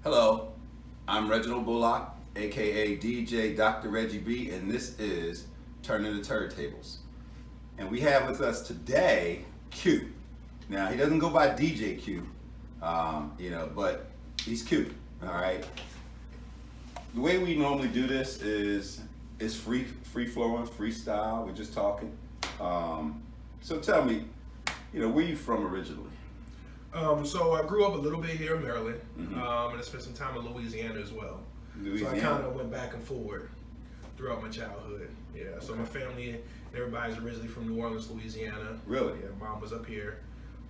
Hello, I'm Reginald Bullock, aka DJ Dr. Reggie B, and this is Turning the Turntables. And we have with us today Q. Now he doesn't go by DJ Q, but he's Q. All right. The way we normally do this is free flowing, freestyle. We're just talking. So tell me, where you from originally? So I grew up a little bit here in Maryland, and I spent some time in Louisiana as well. Louisiana? So I kind of went back and forward throughout my childhood. Yeah, so my family and everybody's originally from New Orleans, Louisiana. Really? Yeah, mom was up here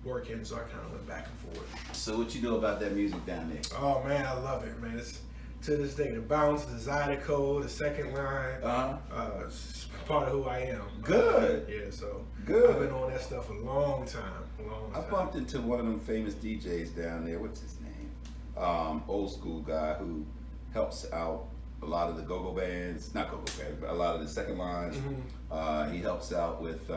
working, so I kind of went back and forward. So what you know about that music down there? Oh man, I love it, man. It's to this day, the bounce, the zydeco, the second line, it's part of who I am. Good. Yeah, so Good. I've been on that stuff a long time. I bumped into one of them famous DJs down there. What's his name? Old school guy who helps out a lot of the go-go bands, not go-go bands, but a lot of the second lines. He helps out with,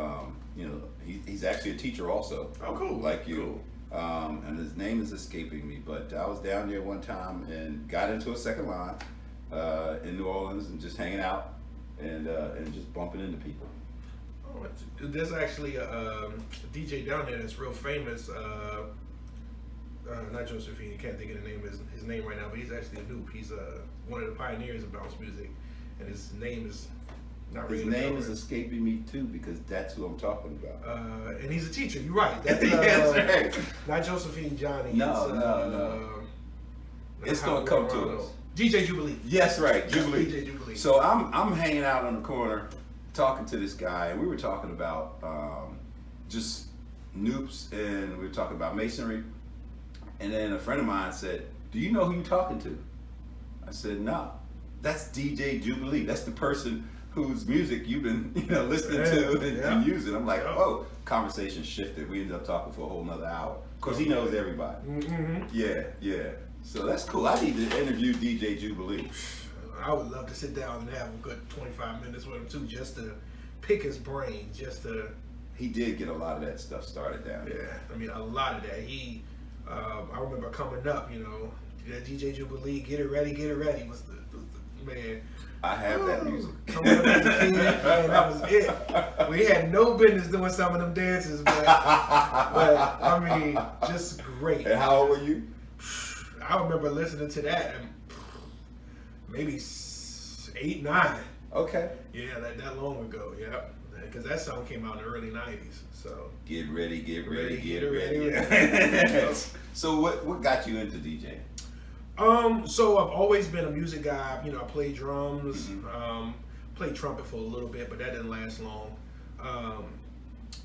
he's actually a teacher also. Oh, cool. Like you. Cool. And his name is escaping me, but I was down there one time and got into a second line in New Orleans and just hanging out and just bumping into people. There's actually a DJ down there that's real famous. Not Josephine, can't think of the name of his name right now, but he's actually a noob. He's one of the pioneers of bounce music, and his name is not His ringing name a is bell. escaping me too because that's who I'm talking about. And he's a teacher. You're right. That's, Yes, right. Not Josephine Johnny. No. It's gonna come to us. DJ Jubilee. Yes, right, Jubilee. DJ Jubilee. So I'm hanging out on the corner, talking to this guy, and we were talking about just noops, and we were talking about masonry. And then a friend of mine said, "Do you know who you're talking to?" I said, "No, that's DJ Jubilee. That's the person whose music you've been listening to and using." I'm like, "Oh." Conversation shifted. We ended up talking for a whole nother hour. Of course, he knows everybody. Yeah. So that's cool. I need to interview DJ Jubilee. I would love to sit down and have a good 25 minutes with him too, just to pick his brain, He did get a lot of that stuff started down there. Yeah, I mean, a lot of that. I remember coming up, that DJ Jubilee, Get It Ready was the man. I have that music. Coming up as a kid, man, that was it. We had no business doing some of them dances, but I mean, just great. And how old were you? I remember listening to that, maybe 8, 9. Okay. Yeah, that long ago, yeah. Because that song came out in the early 90s, so. Get ready. Ready. So what got you into DJing? So I've always been a music guy. I played drums, played trumpet for a little bit, but that didn't last long.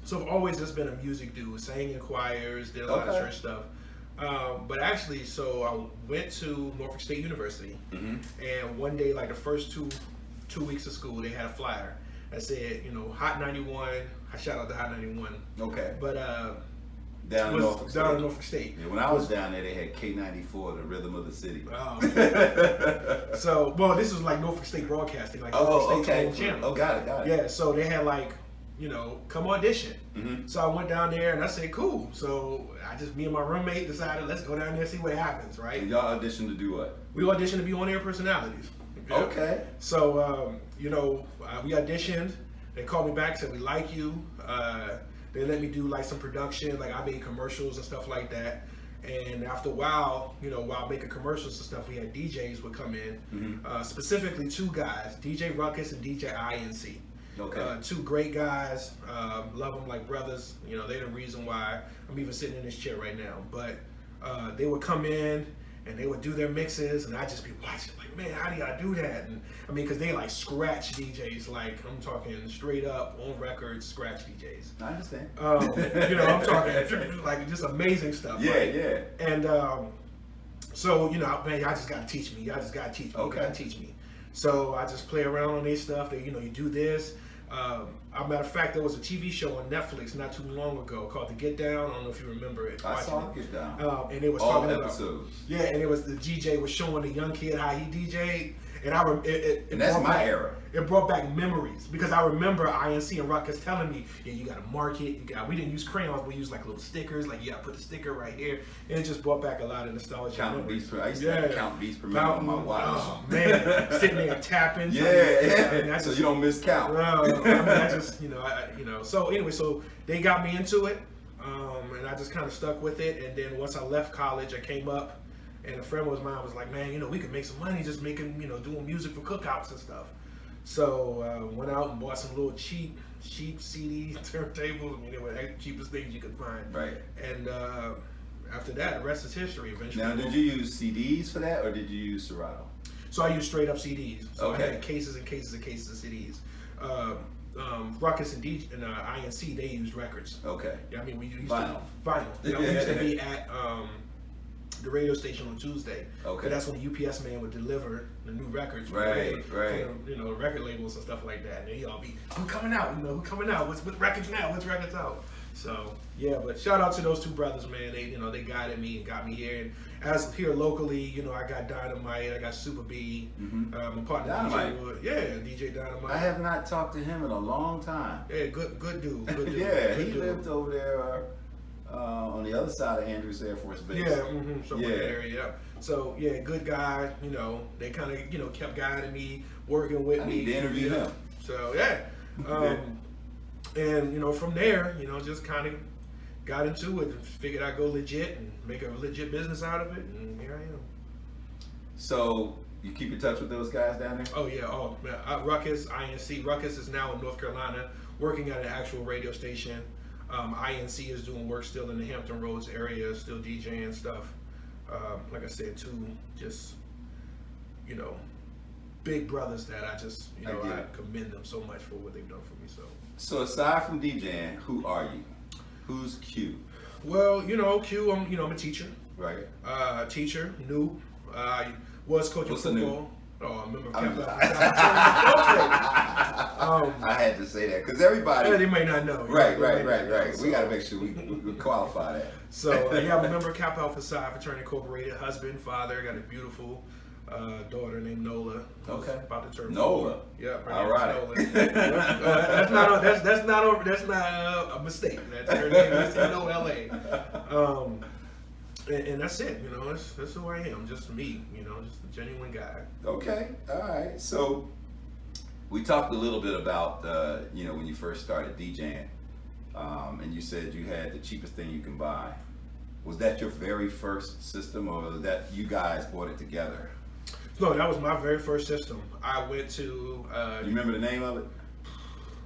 So I've always just been a music dude, sang in choirs, did a lot of church stuff. But actually, so I went to Norfolk State University, and one day, like the first two weeks of school, they had a flyer that said, Hot 91. I shout out to Hot 91. Okay. But down in Norfolk State. Down in Norfolk State. Yeah, when I was down there, they had K94, the rhythm of the city. So, this was like Norfolk State Broadcasting, like Norfolk State's own channel. Oh, got it. Yeah, so they had come audition. So I went down there and I said, cool. So me and my roommate decided, let's go down there and see what happens, right? And y'all auditioned to do what? We auditioned to be on-air personalities. Yeah. Okay. So, we auditioned. They called me back, said, we like you. They let me do like some production, like I made commercials and stuff like that. And after a while, while making commercials and stuff, we had DJs would come in, specifically 2 guys, DJ Ruckus and DJ INC. Okay. 2 great guys, love them like brothers. They're the reason why I'm even sitting in this chair right now. But they would come in and they would do their mixes, and I'd just be watching, like, man, how do y'all do that? And I mean, because they like scratch DJs, like I'm talking straight up on record scratch DJs. I understand. I'm talking like just amazing stuff. Yeah, right? yeah. And so man, y'all just gotta teach me. Y'all just gotta teach me. Okay. You gotta teach me. So I just play around on these stuff. That you do this. Matter of fact, there was a TV show on Netflix not too long ago called The Get Down. I don't know if you remember it. I saw The Get Down. And it was all talking episodes. about, and it was the DJ was showing the young kid how he DJ'd, And and that's my era. It brought back memories because I remember INC and Ruckus telling me, yeah, you got to mark it. We didn't use crayons, we used like little stickers. Like, you got to put the sticker right here. And it just brought back a lot of nostalgia. Count beats per. I used to have to count beats per minute on my watch. Oh man, sitting there tapping. So you don't miss count. I mean, I just, So anyway, so they got me into it, and I just kind of stuck with it. And then once I left college, I came up, and a friend of mine was like, man, we could make some money just making, doing music for cookouts and stuff. So went out and bought some little cheap CD turntables. I mean, they were the cheapest things you could find. Right. And after that, the rest is history. Eventually. Now, did you use CDs for that, or did you use Serato? So I used straight up CDs. So okay. I had cases and cases and cases of CDs. Ruckus and INC, they used records. Okay. Yeah, I mean, we used vinyl. Vinyl. We used to be at the radio station on Tuesday. Okay. That's when the UPS man would deliver the new records. Right. From, record labels and stuff like that. And he'd all be, who coming out? Who coming out? What's records now? What's records out? So yeah, but shout out to those two brothers, man. They guided me and got me here. And as here locally, I got Dynamite, I got Super B, my partner Dynamite. DJ Dynamite. I have not talked to him in a long time. Yeah, good dude. Good dude. Yeah, good he dude. lived over there on the other side of Andrews Air Force Base. Yeah, somewhere there, yeah. So yeah, good guy. They kind of kept guiding me, working with me. I need to interview him. So yeah. And from there, just kind of got into it and figured I'd go legit and make a legit business out of it, and here I am. So you keep in touch with those guys down there? Oh yeah, Ruckus, INC. Ruckus is now in North Carolina working at an actual radio station. INC is doing work still in the Hampton Roads area, still DJing stuff. Like I said, two just, big brothers that I just, I commend them so much for what they've done for me. So aside from DJing, who are you? Who's Q? Well, Q, I'm a teacher. Right. Teacher, noob. I was coaching football. Oh, I remember. I had to say that because everybody. Yeah, they may not know. Right. We got to make sure we qualify that. So I'm a member of Kappa Alpha Psi Fraternity Incorporated. Husband, father, got a beautiful daughter named Nola. Okay. About to turn Nola. 4. Yeah. All right. That's not a mistake. That's her name. That's NOLA. And that's it. That's who I am. Just me. Just a genuine guy. Okay. All right. So we talked a little bit about when you first started DJing, and you said you had the cheapest thing you can buy. Was that your very first system, or that you guys bought it together? No, that was my very first system. I went to. You remember the name of it?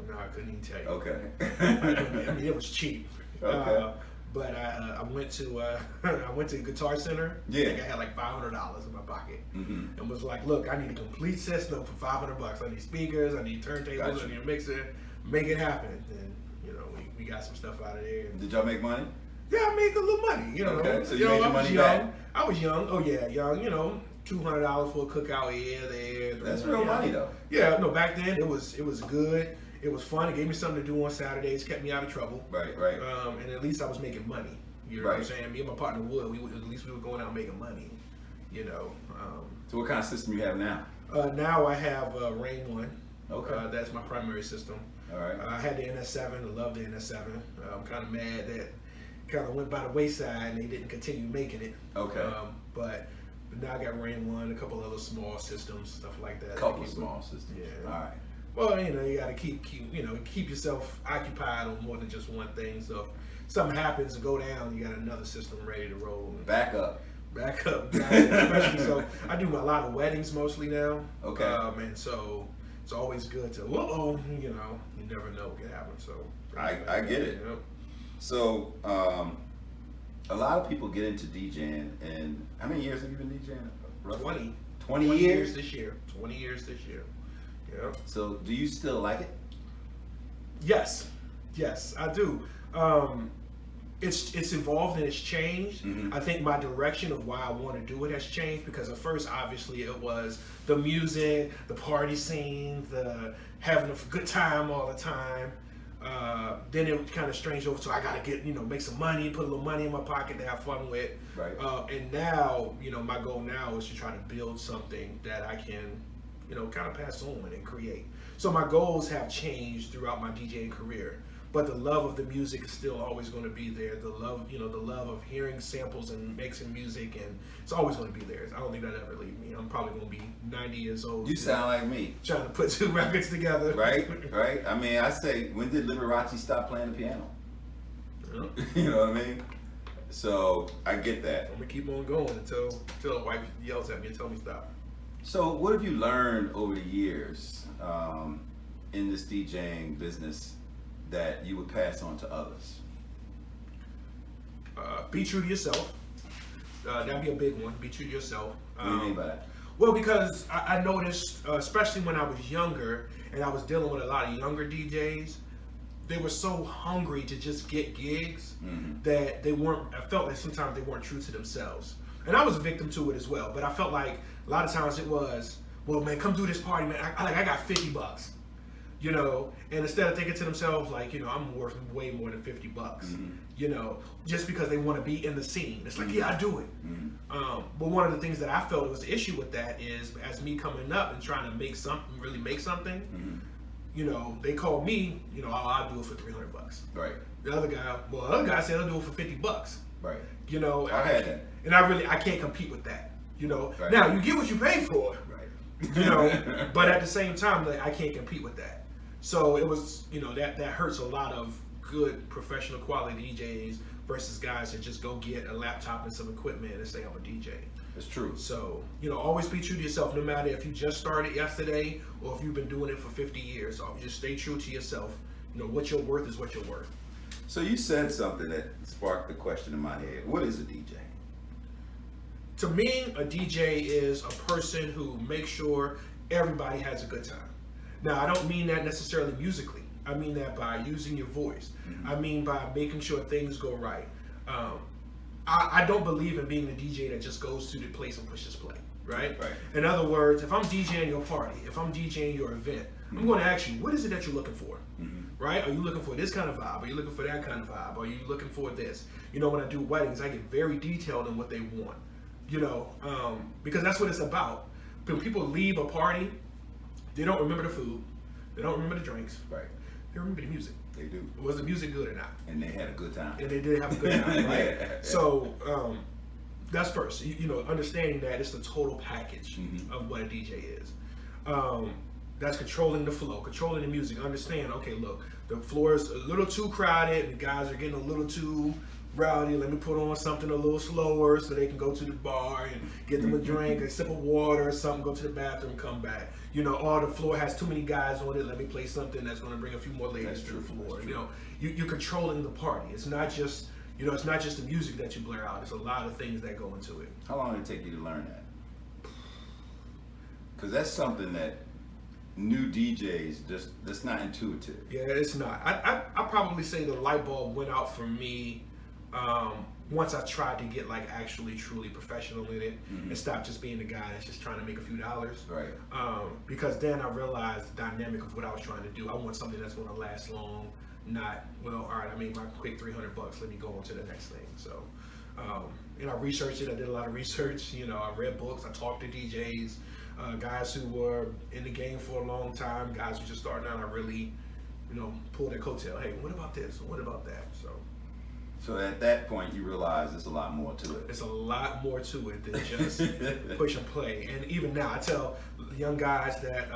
No, I couldn't even tell you. Okay. I mean, it was cheap. Okay. But I went to Guitar Center. Yeah. I think I had like $500 in my pocket, and was like, "Look, I need a complete system for $500. I need speakers, I need turntables, I need a mixer. Make it happen." And we got some stuff out of there. Did y'all make money? Yeah, I made a little money. Okay. So you made your money back? I was young. Oh yeah, young. $200 for a cookout here, there. That's real money though. Yeah, no, back then it was good. It was fun. It gave me something to do on Saturdays. Kept me out of trouble. Right. And at least I was making money. You know what I'm saying? Me and my partner Wood, at least we were going out making money. So what kind of system you have now? Now I have Rain 1. Okay. That's my primary system. All right. I had the NS7. I love the NS7. I'm kind of mad that kind of went by the wayside and they didn't continue making it. Okay. But now I got Rain 1, a couple other small systems, stuff like that. Couple of small systems. Yeah. All right. Well, you got to keep yourself occupied on more than just one thing. So if something happens to go down, you got another system ready to roll. Back up. Especially so. I do a lot of weddings mostly now. Okay. And so it's always good to, you never know what can happen. So I get it. So a lot of people get into DJing, and how many years have you been DJing? Roughly? 20 years this year. 20 years this year. Yeah. So do you still like it? Yes, I do. It's evolved and it's changed. I think my direction of why I want to do it has changed, because at first, obviously, it was the music, the party scene, the having a good time all the time. Then it kind of changed over, so I got to get, make some money, put a little money in my pocket to have fun with. Right. And now, my goal now is to try to build something that I can kind of pass on and create. So my goals have changed throughout my DJing career, but the love of the music is still always going to be there. The love, the love of hearing samples and mixing music, and it's always going to be there. I don't think that'll ever leave me. I'm probably going to be 90 years old. You sound like me. Trying to put 2 records together. Right. I mean, I say, when did Liberace stop playing the piano? Yeah. You know what I mean? So I get that. I'm gonna keep on going until the wife yells at me and tells me stop. So what have you learned over the years in this DJing business that you would pass on to others? Be true to yourself. That'd be a big one. Be true to yourself. What do you mean by that? Well, because I noticed, especially when I was younger and I was dealing with a lot of younger DJs, they were so hungry to just get gigs that I felt like sometimes they weren't true to themselves. And I was a victim to it as well, but I felt like a lot of times it was, well, man, come do this party, man. I got $50, and instead of thinking to themselves, like, I'm worth way more than $50, just because they want to be in the scene. It's like, yeah, I do it. But one of the things that I felt was the issue with that is, as me coming up and trying to really make something, they call me, I'll do it for $300. Right. The other guy said I'll do it for $50. Right. I had that. And I can't compete with that. Right. Now you get what you pay for. Right. But at the same time, like, I can't compete with that. So it was, that hurts a lot of good professional quality DJs versus guys that just go get a laptop and some equipment and say I'm a DJ. It's true. So, always be true to yourself, no matter if you just started yesterday or if you've been doing it for 50 years. Just stay true to yourself. What you're worth is what you're worth. So you said something that sparked the question in my head. What is a DJ? To me, a DJ is a person who makes sure everybody has a good time. Now, I don't mean that necessarily musically. I mean that by using your voice. I mean by making sure things go right. I don't believe in being the DJ that just goes to the place and pushes play, right? In other words, if I'm DJing your party, if I'm DJing your event, I'm going to ask you, what is it that you're looking for, right? Are you looking for this kind of vibe? Are you looking for that kind of vibe? Are you looking for this? When I do weddings, I get very detailed in what they want, because that's what it's about. When people leave a party, they don't remember the food, they don't remember the drinks, right? They remember the music. They do. Was the music good or not? And they had a good time. And they did have a good time, right? So that's first. Understanding that it's the total package of what a DJ is. That's controlling the flow, controlling the music. Understand, okay, look, the floor is a little too crowded. The guys are getting a little too rowdy. Let me put on something a little slower so they can go to the bar and get them a drink, a sip of water or something, go to the bathroom, come back. Or the floor has too many guys on it. Let me play something that's going to bring a few more ladies to the floor. You're controlling the party. It's not just, it's not just the music that you blare out. There's a lot of things that go into it. How long did it take you to learn that? Because that's something that new DJs that's not intuitive. Yeah, it's not. I probably say the light bulb went out for me once I tried to get like actually truly professional in it and stop just being the guy that's just trying to make a few dollars. Right. Because then I realized the dynamic of what I was trying to do. I want something that's going to last long, not, well, all right, I made my quick $300, let me go on to the next thing. So, I researched it. I did a lot of research. I read books. I talked to DJs, guys who were in the game for a long time, guys who just starting out. I really, pulled their coattail. Hey, what about this? What about that? So at that point, you realize there's a lot more to it. It's a lot more to it than just push and play. And even now, I tell young guys that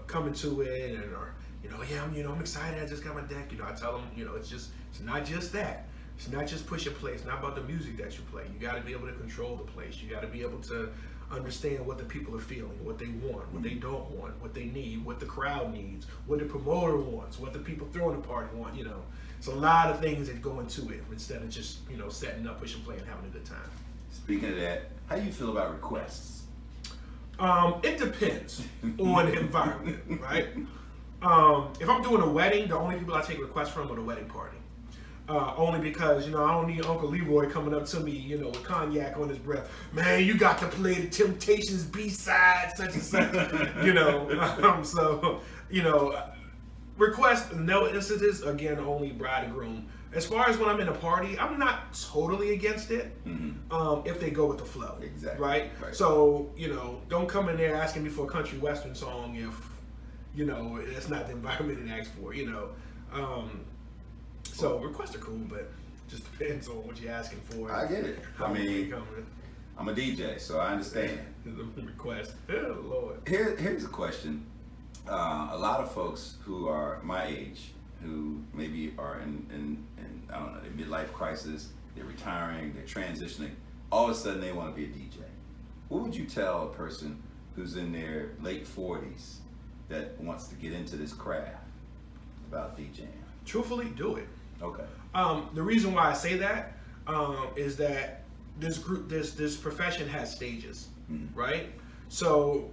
come into it and are, I'm excited. I just got my deck. I tell them, it's not just that. It's not just push and play. It's not about the music that you play. You got to be able to control the place. You got to be able to understand what the people are feeling, what they want, what they don't want, what they need, what the crowd needs, what the promoter wants, what the people throwing the party want. It's a lot of things that go into it instead of just, setting up, push and play and having a good time. Speaking of that, how do you feel about requests? It depends on the environment, right? If I'm doing a wedding, the only people I take requests from are the wedding party. Only because, I don't need Uncle Leroy coming up to me, with cognac on his breath. Man, you got to play the Temptations B-side, such and such, request, no instances, again, only bride and groom As far as when I'm in a party, I'm not totally against it. If they go with the flow, Exactly. right? So don't come in there asking me for a country western song if it's not the environment it asks for. So requests are cool, but just depends on what you're asking for. I get it. I mean, I'm a DJ, so I understand. The request. Oh, Lord. Here's a question. A lot of folks who are my age, who maybe are in I don't know, their midlife crisis, they're retiring, they're transitioning, all of a sudden they want to be a DJ. What would you tell a person who's in their late 40s that wants to get into this craft about DJing? Truthfully, do it. Okay. The reason why I say that is that this profession has stages, right? So,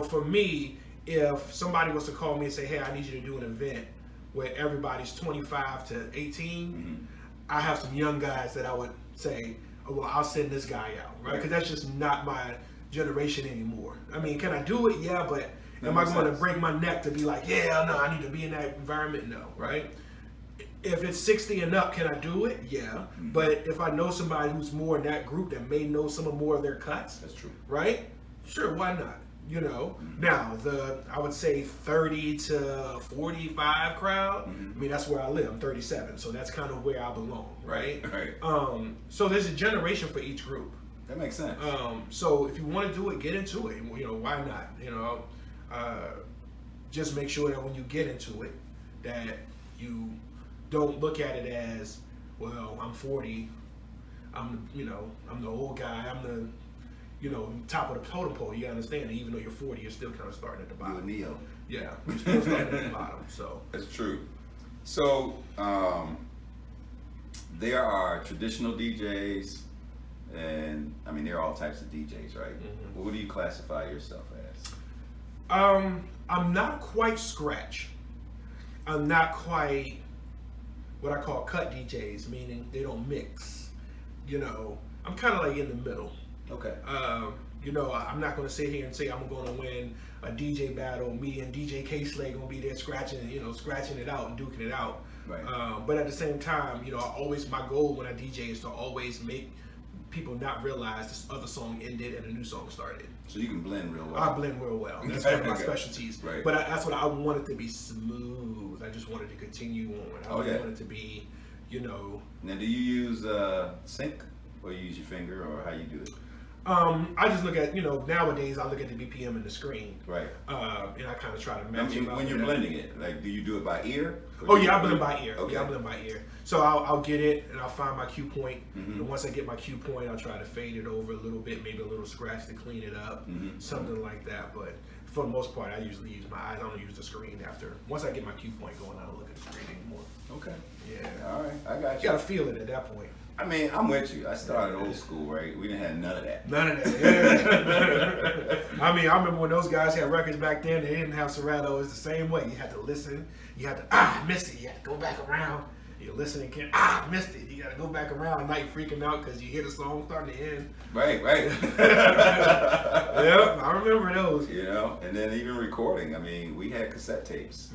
for me, if somebody was to call me and say, hey, I need you to do an event where everybody's 25 to 18, I have some young guys that I would say, oh, well, I'll send this guy out, right? Because that's just not my generation anymore. I mean, can I do it? Yeah, but am I going to break my neck to be like, yeah, no, I need to be in that environment? No, right? If it's 60 and up, can I do it? Yeah. But if I know somebody who's more in that group that may know some more of their cuts, that's true, right? Sure, why not? Now I would say 30 to 45 crowd. I mean, that's where I live. I'm 37, so that's kind of where I belong, right? So there's a generation for each group. That makes sense. So if you want to do it, get into it. Why not? Just make sure that when you get into it, that you don't look at it as, well, I'm 40. I'm the old guy. I'm the top of the totem pole. You understand that even though you're 40, you're still kind of starting at the bottom. You're a Neo. Yeah, you're still starting at the bottom. So that's true. So there are traditional DJs, and I mean there are all types of DJs, right? What do you classify yourself as? I'm not quite scratch. I'm not quite what I call cut DJs, meaning they don't mix. I'm kind of like in the middle. Okay. I'm not going to sit here and say I'm going to win a DJ battle. Me and DJ K-Slay going to be there scratching it out and duking it out. Right. But at the same time, my goal when I DJ is to always make people not realize this other song ended and a new song started. So you can blend real well. I blend real well. That's one of my specialties. Right. But that's what I want it to be smooth. I just wanted to continue on. I want it to be, Now, do you use sync, or you use your finger, or how you do it? I just look at, nowadays I look at the BPM in the screen. Right. And I kind of try to match it up. When you're blending it, like, do you do it by ear? Oh yeah, I blend by ear. Okay. Yeah, I blend by ear. So I'll get it and I'll find my cue point. And once I get my cue point, I'll try to fade it over a little bit, maybe a little scratch to clean it up, something like that. But for the most part, I usually use my eyes. I don't use the screen after. Once I get my cue point going, I don't look at the screen anymore. Okay. Yeah. All right, I got you. You gotta feel it at that point. I mean, I'm with you. I started old school, right? We didn't have none of that. None of that. Yeah. I mean, I remember when those guys had records back then. They didn't have Serato. It's the same way. You had to listen. You had to I missed it. You had to go back around. You listen again. Missed it. You got to go back around. Now you're freaking out because you hear the song starting to end. Right. Yep, I remember those. And then even recording. I mean, we had cassette tapes.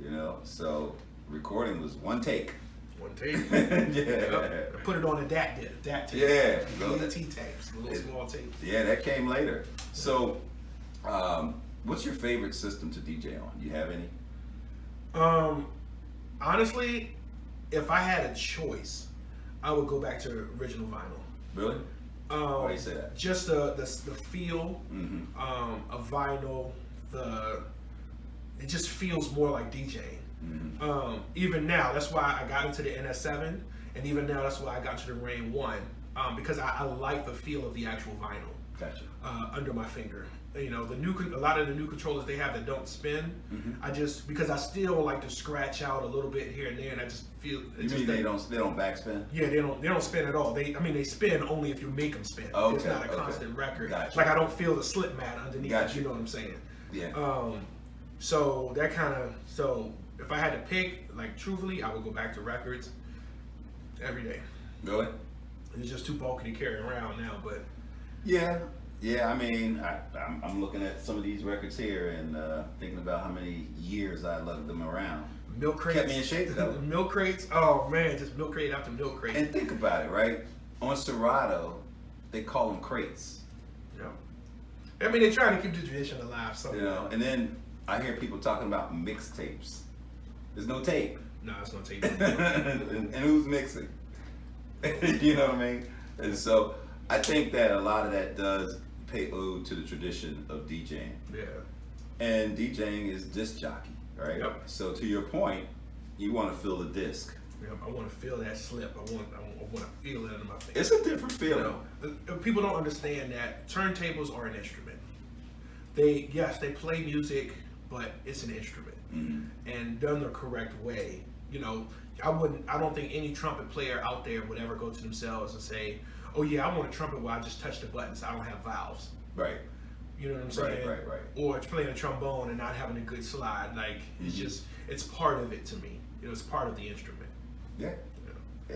Yep. So recording was one take. One tape. Yeah. Put it on a DAT tape. Yeah. DAT tapes, little small tapes. Yeah, that came later. So, what's your favorite system to DJ on? Do you have any? Honestly, if I had a choice, I would go back to original vinyl. Really? Why do you say that? Just the feel of vinyl. It just feels more like DJing. Even now, that's why I got into the NS7, and even now, that's why I got to the Rain 1, because I like the feel of the actual vinyl. Gotcha. Under my finger. A lot of the new controllers they have that don't spin. Because I still like to scratch out a little bit here and there, and I just feel. You mean they don't backspin? Yeah, they don't spin at all. They spin only if you make them spin. Okay, it's not a constant record. Gotcha. Like I don't feel the slip mat underneath. Gotcha. You know what I'm saying? Yeah. So that kind of if I had to pick, like truthfully, I would go back to records every day. Really? It's just too bulky to carry around now, but. Yeah. I mean, I'm looking at some of these records here and thinking about how many years I lugged them around. Milk crates. Kept me in shape though. Milk crates. Oh man, just milk crate after milk crate. And think about it, right? On Serato, they call them crates. Yeah. I mean, they're trying to keep the tradition alive. So You know, and then I hear people talking about mixtapes. There's no tape. no, it's gonna take. and who's mixing? You know what I mean? And so I think that a lot of that does pay ode to the tradition of DJing. Yeah. And DJing is disc jockey, right? Yep. So to your point, you want to feel the disc. Yeah, I want to feel that slip. I want to feel it in my face. It's a different feeling. You know, people don't understand that turntables are an instrument. They play music, but it's an instrument, and done the correct way. You know, I don't think any trumpet player out there would ever go to themselves and say, "Oh yeah, I want a trumpet where I just touch the buttons. I don't have valves." Right. You know what I'm saying? Right. Or it's playing a trombone and not having a good slide. Like it's part of it to me. You know, it's part of the instrument. Yeah.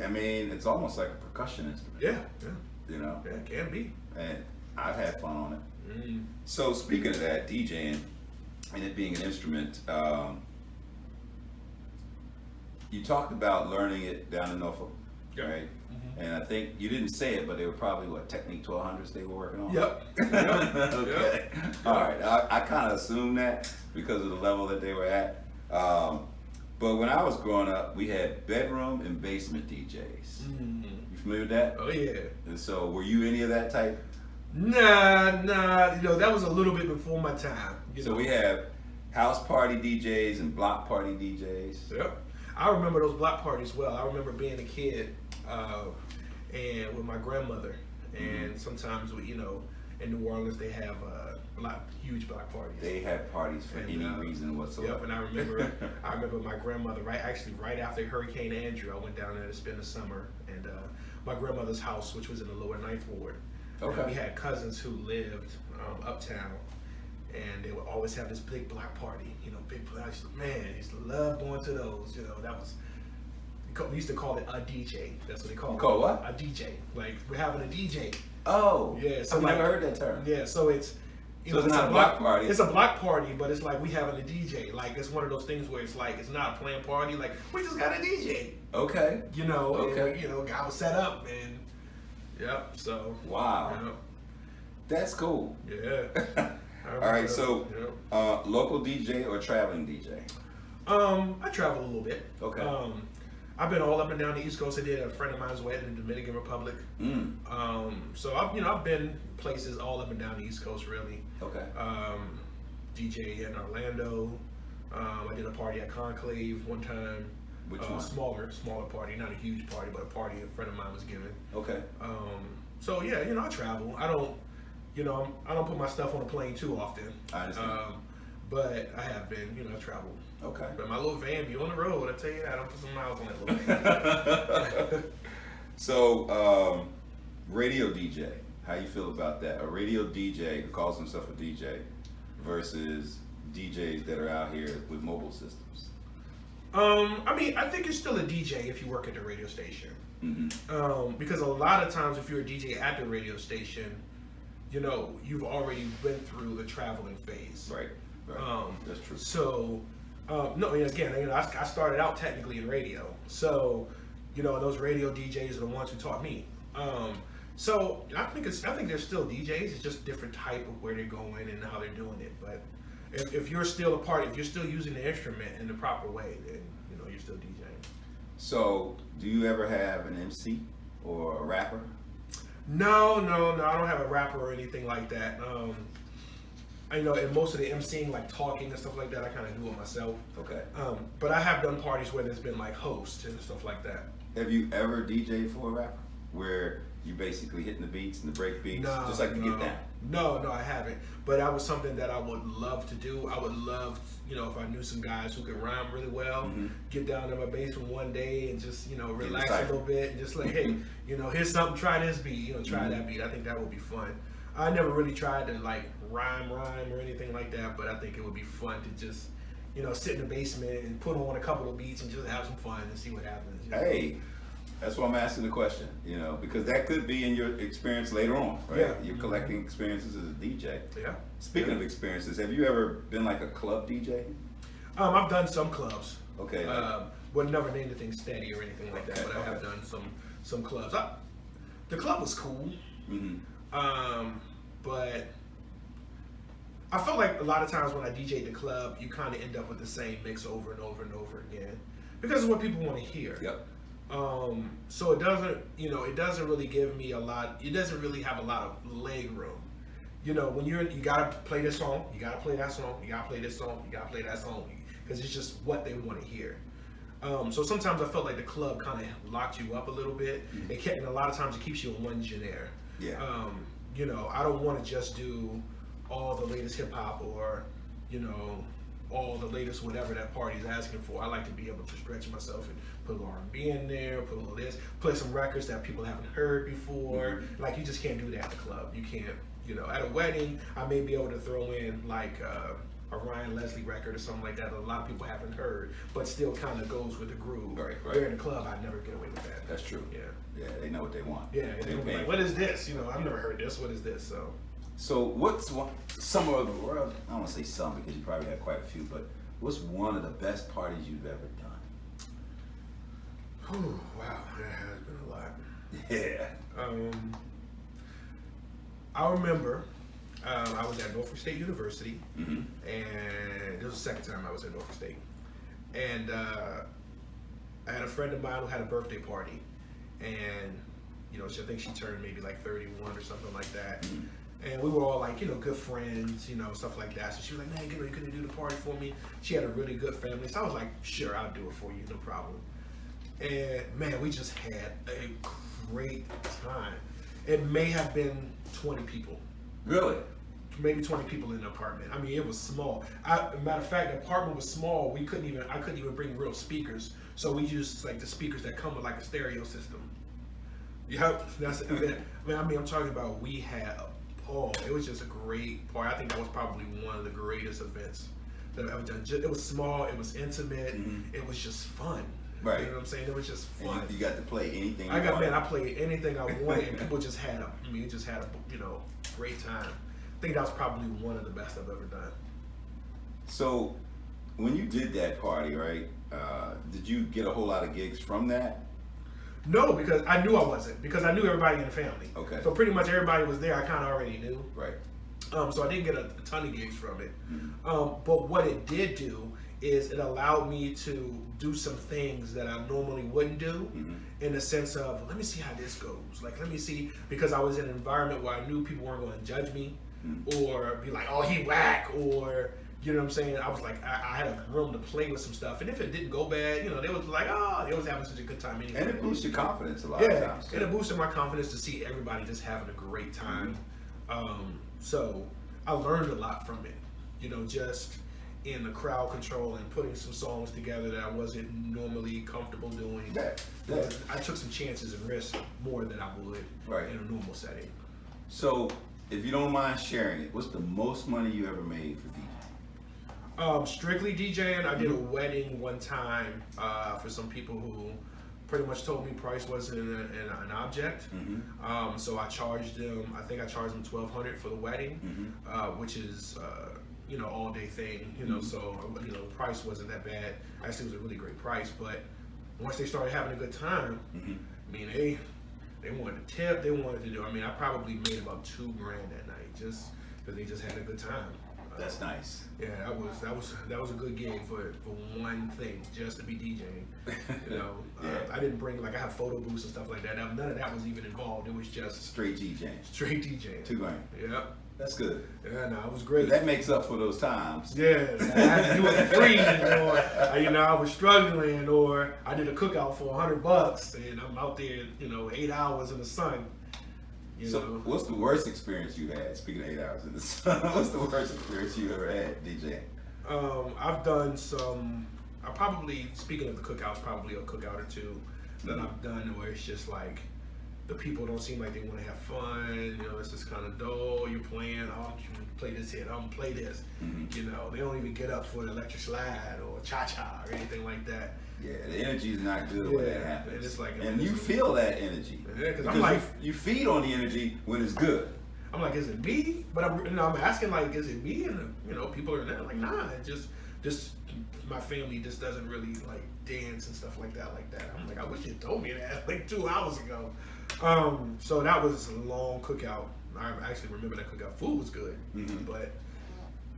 I mean, it's almost like a percussion instrument. Yeah. You know? Yeah, it can be. And I've had fun on it. So speaking of that, DJing and it being an instrument, you talked about learning it down in Norfolk, right? And I think you didn't say it, but they were probably Technique 1200s they were working on? Yep. Okay. Yep. All right. I kind of assumed that because of the level that they were at. But when I was growing up, we had bedroom and basement DJs. You familiar with that? Oh yeah. And so, were you any of that type? Nah. You know, that was a little bit before my time. So we have house party DJs and block party DJs. Yep. I remember those block parties well. I remember being a kid and with my grandmother, and sometimes you know, in New Orleans they have huge block parties. They had parties for any reason whatsoever. Yep, and I remember my grandmother right after Hurricane Andrew, I went down there to spend the summer, and my grandmother's house, which was in the lower 9th Ward. Okay. And we had cousins who lived uptown, and they would always have this big block party. You know, big party. I used to love going to those. You know, that was. We used to call it a DJ. That's what they call it. Call what? A DJ. Like we're having a DJ. Oh. Yeah. So I've never heard that term. Yeah. So it's. So it's not a block party. It's a block party, but it's like we having a DJ. Like it's one of those things where it's like it's not a planned party. Like we just got a DJ. Okay. You know. Okay. And, you know, guy was set up and. Yep. So. Wow. You know, That's cool. yeah. All right. So, yep. local DJ or traveling DJ? I travel a little bit. Okay. I've been all up and down the East Coast. I did a friend of mine's wedding in the Dominican Republic. So I've been places all up and down the East Coast really. Okay. DJ in Orlando. I did a party at Conclave one time. Which one? Smaller party, not a huge party, but a party a friend of mine was giving. Okay. So yeah, you know, I travel. I don't put my stuff on a plane too often. I understand. But I have been, you know, I traveled. Okay. But my little van be on the road. I tell you that. I don't put some miles on that little van. So, radio DJ. How you feel about that? A radio DJ who calls himself a DJ versus DJs that are out here with mobile systems. I mean, I think you're still a DJ if you work at the radio station. Because a lot of times, if you're a DJ at the radio station, you know, you've already been through the traveling phase. Right. That's true. So, no, again, you know, I started out technically in radio. So, you know, those radio DJs are the ones who taught me. So I think there's still DJs. It's just different type of where they're going and how they're doing it. But if you're still if you're still using the instrument in the proper way, then you know you're still DJing. So, do you ever have an MC or a rapper? No. I don't have a rapper or anything like that. I know in most of the MCing, like talking and stuff like that, I kind of do it myself. Okay. But I have done parties where there's been like hosts and stuff like that. Have you ever DJed for a rapper where you basically hitting the beats and the break beats, just like to get down? No, I haven't. But that was something that I would love to do. I would love, you know, if I knew some guys who could rhyme really well, get down to my basement one day and just, you know, relax a little bit and just like, hey, you know, here's something, try this beat, you know, try that beat. I think that would be fun. I never really tried to like rhyme or anything like that, but I think it would be fun to just, you know, sit in the basement and put on a couple of beats and just have some fun and see what happens. You know? Hey, that's why I'm asking the question, you know, because that could be in your experience later on, right? Yeah. You're collecting experiences as a DJ. Yeah. Speaking of experiences, have you ever been like a club DJ? I've done some clubs. Okay. But never named the thing Steady or anything like that. But I have done some clubs. The club was cool. But I felt like a lot of times when I DJ'd the club, you kind of end up with the same mix over and over and over again because it's what people want to hear. Yep. So it doesn't really give me a lot. It doesn't really have a lot of leg room. You know, when you gotta play this song, you gotta play that song, you gotta play this song, you gotta play that song, because it's just what they want to hear. So sometimes I felt like the club kind of locked you up a little bit. And a lot of times it keeps you in one genre. Yeah. You know, I don't want to just do all the latest hip hop or, you know, all the latest whatever that party's asking for. I like to be able to stretch myself and put a little R&B in there, put a little this, play some records that people haven't heard before. Like, you just can't do that at the club. You can't, you know, at a wedding, I may be able to throw in like a Ryan Leslie record or something like that a lot of people haven't heard, but still kind of goes with the groove. Right. Where in the club, I'd never get away with that. That's true. Yeah. Yeah, they know what they want. Yeah, they're gonna be like, what is this? You know, I've never heard this. What is this? So what's some of the world? I don't want to say some because you probably had quite a few, but what's one of the best parties you've ever done? Oh wow, that has been a lot. Yeah. I remember I was at Norfolk State University, and this was the second time I was at Norfolk State, and I had a friend of mine who had a birthday party, and you know, I think she turned maybe like 31 or something like that. And we were all like, you know, good friends, you know, stuff like that. So she was like, man, you couldn't do the party for me. She had a really good family. So I was like, sure, I'll do it for you, no problem. And man, we just had a great time. It may have been 20 people. Really? Maybe 20 people in the apartment. I mean, it was small. Matter of fact, the apartment was small. I couldn't even bring real speakers. So we used like the speakers that come with like a stereo system. Yep, I'm talking about we had it was just a great party. I think that was probably one of the greatest events that I've ever done. It was small, it was intimate, it was just fun. Right. You know what I'm saying? It was just fun. And you got to play anything you I played anything I wanted, and people just had a great time. I think that was probably one of the best I've ever done. So, when you did that party, right, did you get a whole lot of gigs from that? No, because I knew I wasn't. Because I knew everybody in the family. Okay. So pretty much everybody was there. I kind of already knew. Right. So I didn't get a ton of gigs from it. But what it did do is it allowed me to do some things that I normally wouldn't do, in the sense of, let me see how this goes. Like, let me see, because I was in an environment where I knew people weren't going to judge me, or be like, oh, he whack, or, you know what I'm saying? I was like, I had a room to play with some stuff, and if it didn't go bad, you know, they was like, oh, they was having such a good time anyway. And it boosts your confidence a lot of times. Yeah, it boosted my confidence to see everybody just having a great time. So I learned a lot from it, you know, just in the crowd control and putting some songs together that I wasn't normally comfortable doing. I took some chances and risks more than I would in a normal setting. So, if you don't mind sharing it, what's the most money you ever made for DJing? Strictly DJing, I did a wedding one time for some people who pretty much told me price wasn't an object. So I charged them, I think I charged them $1,200 for the wedding, which is you know, all day thing, you know, so, you know, the price wasn't that bad. Actually, it was a really great price, but once they started having a good time, I mean, they wanted to tip, they wanted to do, I mean, I probably made about $2,000 that night, just because they just had a good time. That's nice. Yeah, that was a good gig for one thing, just to be DJing. You know, I didn't bring, like, I have photo booths and stuff like that. None of that was even involved. It was just straight DJing. Straight DJing. $2,000. Yeah. That's good. Yeah, no, it was great. That makes up for those times. Yeah, I had to do it for free, or you know, I was struggling, or I did a cookout for $100, and I'm out there, you know, 8 hours in the sun. So, what's the worst experience you had? Speaking of 8 hours in the sun, what's the worst experience you ever had DJing? I've done some. Speaking of the cookouts, probably a cookout or two that I've done where it's just like, the people don't seem like they want to have fun. You know, it's just kind of dull. You're playing, oh, you play this hit, I'm gonna play this. You know, they don't even get up for the electric slide or cha-cha or anything like that. Yeah, the energy is not good when that happens. And it's like, and you feel that energy. Yeah, because I'm like, you feed on the energy when it's good. I'm like, is it me? But I'm asking, like, is it me? And you know, people are there like, nah, it's just my family just doesn't really like dance and stuff like that. I'm like, I wish you told me that like 2 hours ago. So that was a long cookout. I actually remember that cookout. Food was good, but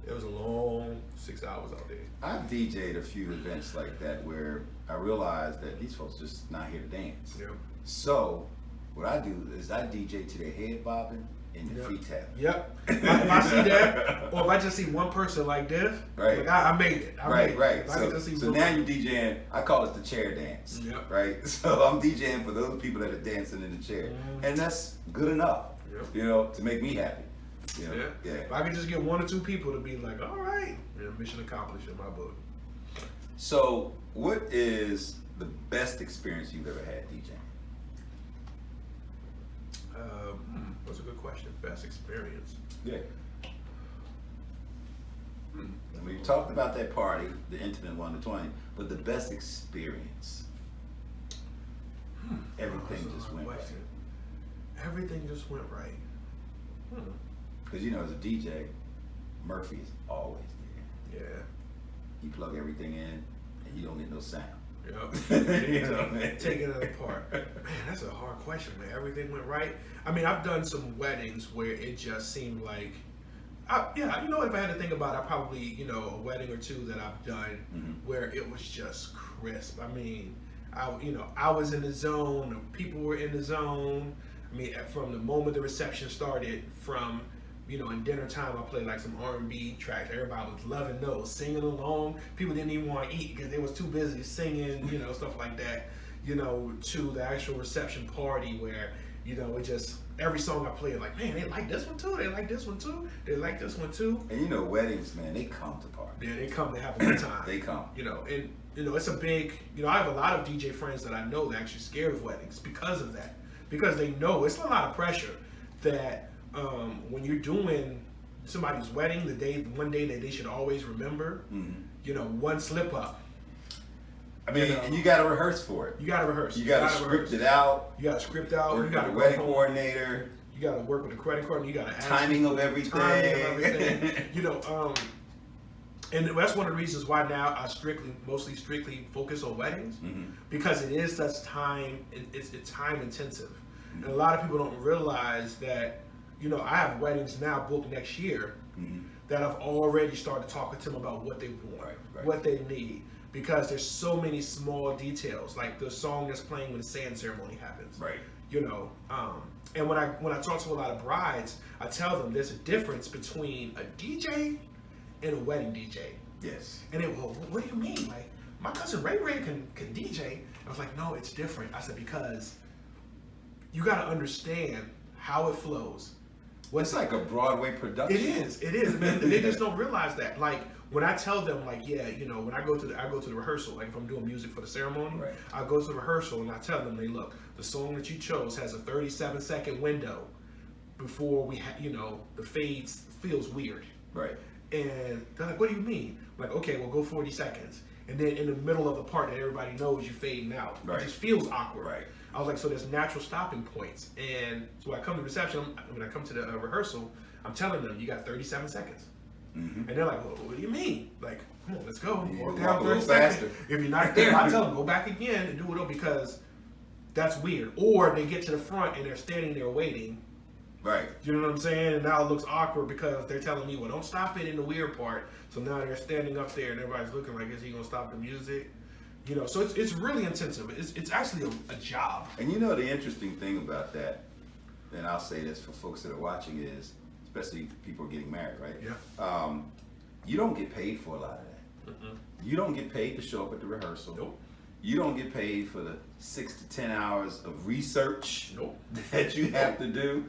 it was a long 6 hours out there. I've DJ'd a few events like that where I realized that these folks just not here to dance. Yeah. So what I do is I DJ to their head bobbing and the feet tapping. Yep. If I see that, or if I just see one person like this, right? Like, I made it. Right. So now you're DJing. I call it the chair dance. Yep. Right. So I'm DJing for those people that are dancing in the chair, and that's good enough. Yep. You know, to make me happy. You know? Yeah. If I could just get 1 or 2 people to be like, all right, mission accomplished in my book. So, what is the best experience you've ever had DJing? That's a good question. Best experience. Yeah. We talked about that party, the intimate 1 to 20, but the best experience. Everything just went right. Everything just went right. Because as a DJ, Murphy is always there. Yeah. You plug everything in, and you don't get no sound. Yep. Taking it apart. Man, that's a hard question, man. Everything went right. I mean, I've done some weddings where it just seemed like, if I had to think about it, I probably, a wedding or 2 that I've done where it was just crisp. I mean, I was in the zone, the people were in the zone. I mean, from the moment the reception started, from in dinner time, I played like some R&B tracks. Everybody was loving those, singing along. People didn't even want to eat because they was too busy singing, stuff like that. To the actual reception party where, it just, every song I played, like, man, they like this one too. They like this one too. They like this one too. And weddings, man, they come to party. Yeah, they come to have a good time. They come. And it's a big, I have a lot of DJ friends that I know that are actually scared of weddings because of that. Because they know it's a lot of pressure that when you're doing somebody's wedding, one day that they should always remember, one slip up. I mean, and you got to rehearse for it. You got to rehearse. You got to script it out. You got to script out. Work you got with the wedding coordinator. You got to work with the credit card. You got to timing of everything. And that's one of the reasons why now I mostly strictly focus on weddings, because it is such time. It's time intensive, and a lot of people don't realize that. I have weddings now booked next year that I've already started talking to them about what they want, what they need, because there's so many small details, like the song that's playing when the sand ceremony happens. Right. And when I talk to a lot of brides, I tell them there's a difference between a DJ and a wedding DJ. Yes. And they go, well, what do you mean? Like, my cousin Ray can DJ. I was like, no, it's different. I said, because you got to understand how it flows. It's like a Broadway production. It is, man. They just don't realize that. Like, when I tell them, like, when I go to the rehearsal, like if I'm doing music for the ceremony, I go to the rehearsal and I tell them, hey, look, the song that you chose has a 37-second window before the fades feels weird. Right. And they're like, what do you mean? I'm like, okay, well, go 40 seconds. And then in the middle of the part that everybody knows, you're fading out. Right. It just feels awkward. Right. I was like, so there's natural stopping points. And so when I come to reception, when I come to the rehearsal, I'm telling them, you got 37 seconds. And they're like, well, what do you mean? Like, come on, let's go. Walk down 30 seconds. If you're not there, I tell them, go back again and do it because that's weird. Or they get to the front and they're standing there waiting. Right. You know what I'm saying? And now it looks awkward because they're telling me, well, don't stop it in the weird part. So now they're standing up there and everybody's looking like, is he going to stop the music? So it's really intensive. It's actually a job. And the interesting thing about that, and I'll say this for folks that are watching, is, especially people getting married, right? Yeah. You don't get paid for a lot of that. You don't get paid to show up at the rehearsal. Nope. You don't get paid for the 6 to 10 hours of research nope. that you have to do.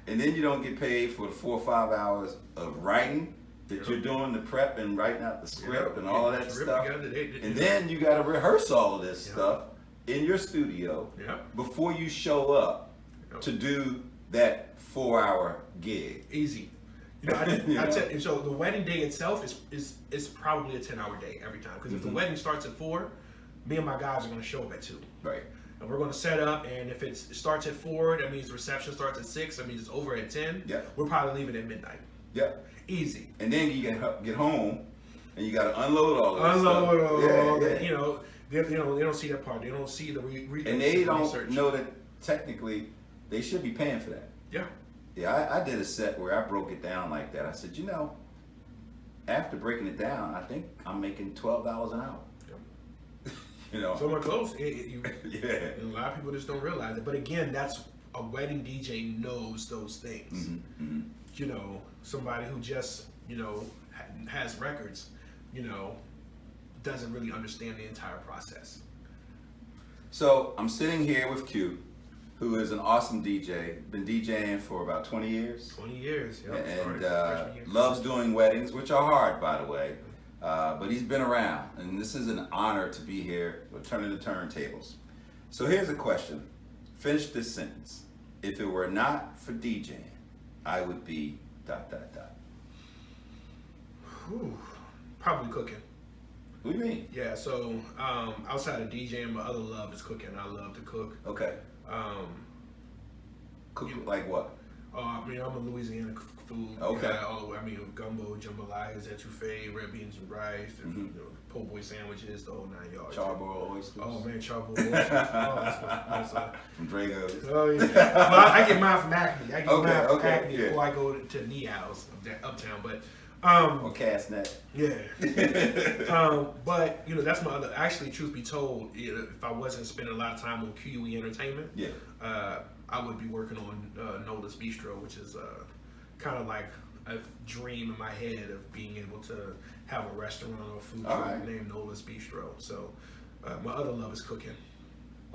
And then you don't get paid for the 4 or 5 hours of writing that you're doing, the prep and writing out the script and all of that stuff. And then you got to rehearse all of this stuff in your studio before you show up to do that 4-hour gig. Easy. So the wedding day itself is probably a 10-hour day every time. Because if the wedding starts at 4, me and my guys are going to show up at 2. Right. And we're going to set up, and if it starts at 4, that means the reception starts at 6. That means it's over at 10. Yeah. We're probably leaving at midnight. Yeah. Easy. And then you get home, And you got to unload all that Unload all yeah, that. You know, they don't see that part. They don't see the and they don't research. know that technically they should be paying for that. Yeah. Yeah, I did a set where I broke it down like that. I said, you know, after breaking it down, I think I'm making $12 an hour. Yep. You know. Somewhere close. Yeah. And a lot of people just don't realize it. But again, that's a wedding DJ knows those things. Mm-hmm. You know, somebody who just, you know, has records, you know, doesn't really understand the entire process. So I'm sitting here with Q, who is an awesome DJ, been DJing for about 20 years. 20 years, yeah. And loves doing weddings, which are hard, by the way. But he's been around, and this is an honor to be here with Turning the Turntables. So here's a question. Finish this sentence. If it were not for DJing, I would be ... Whew. Probably cooking. What do you mean? Yeah, so outside of DJing, my other love is cooking. I love to cook. Okay. Cook like what? I mean, I'm a Louisiana food. Okay. Guy all the way. I mean, gumbo, jambalaya, etouffee, red beans and rice, you know, po' boy sandwiches, the whole 9 yards. Charbroiled oysters. Oh man, charbroiled oysters. That's From Drago's. Oh yeah. Well, I get mine from Acme. I get mine from Acme yeah. before I go to Neows uptown. But or Castnet. Yeah. But you know, that's my other. Actually, truth be told, you know, if I wasn't spending a lot of time on QUE Entertainment, I would be working on Nola's Bistro, which is kind of like a dream in my head of being able to have a restaurant or food truck named Nola's Bistro. So my other love is cooking.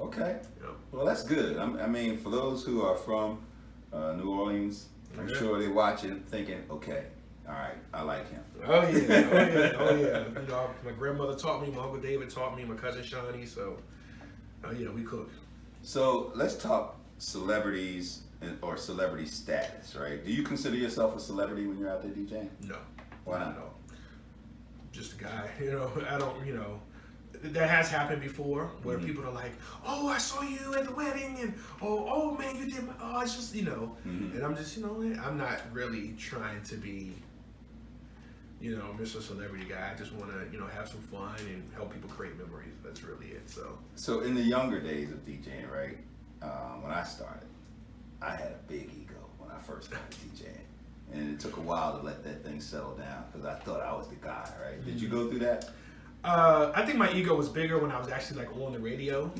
Okay. Yeah. Well, that's good. I mean, for those who are from New Orleans, I'm sure they're watching thinking, okay, all right, I like him. Oh yeah. You know, my grandmother taught me, my Uncle David taught me, my cousin Shawnee, so we cook. So let's talk celebrities or celebrity status, right? Do you consider yourself a celebrity when you're out there DJing? No. Why not? No. Just a guy. You know, I don't, you know, that has happened before where people are like, oh, I saw you at the wedding, and oh man, you did it's just, you know, and I'm just, you know, I'm not really trying to be, you know, Mr. Celebrity guy. I just want to, you know, have some fun and help people create memories. That's really it. So in the younger days of DJing, right, when I started, I had a big ego when I first started DJing. And it took a while to let that thing settle down because I thought I was the guy, right? Did you go through that? I think my ego was bigger when I was actually like on the radio.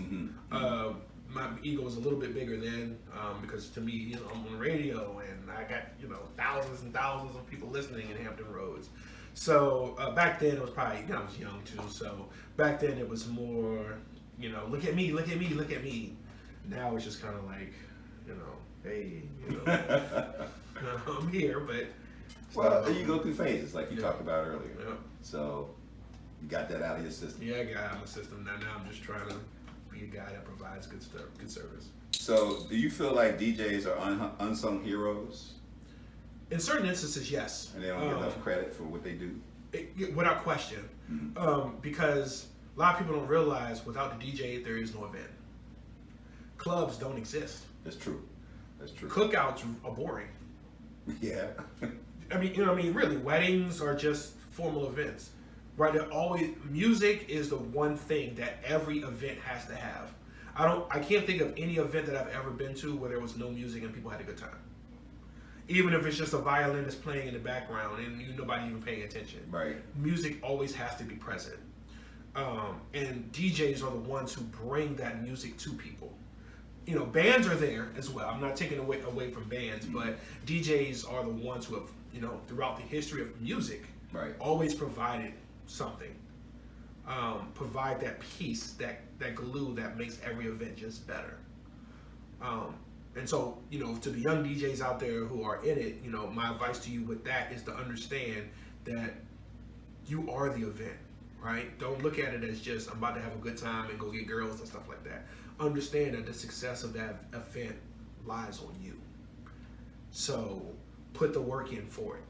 My ego was a little bit bigger then because to me, you know, I'm on the radio and I got, you know, thousands and thousands of people listening in Hampton Roads. So back then it was probably, you know, I was young too. So back then it was more, you know, look at me, look at me, look at me. Now it's just kind of like, you know, hey, you know, I'm here, but. Well, you go through phases like you talked about earlier. Yeah. So you got that out of your system. Yeah, I got it out of my system. Now I'm just trying to be a guy that provides good stuff, good service. So do you feel like DJs are unsung heroes? In certain instances, yes. And they don't get enough credit for what they do? Without question. Because a lot of people don't realize without the DJ, there is no event. Clubs don't exist. That's true. That's true. Cookouts are boring. Yeah. I mean, you know, really, weddings are just formal events, right? They're always, music is the one thing that every event has to have. I can't think of any event that I've ever been to where there was no music and people had a good time. Even if it's just a violinist playing in the background and nobody even paying attention. Right. Music always has to be present. And DJs are the ones who bring that music to people. You know, bands are there as well. I'm not taking away from bands, but DJs are the ones who have, you know, throughout the history of music, always provided something. Provide that piece, that glue that makes every event just better. And so, you know, to the young DJs out there who are in it, you know, my advice to you with that is to understand that you are the event, right? Don't look at it as just, I'm about to have a good time and go get girls and stuff like that. Understand that the success of that event lies on you. So put the work in for it.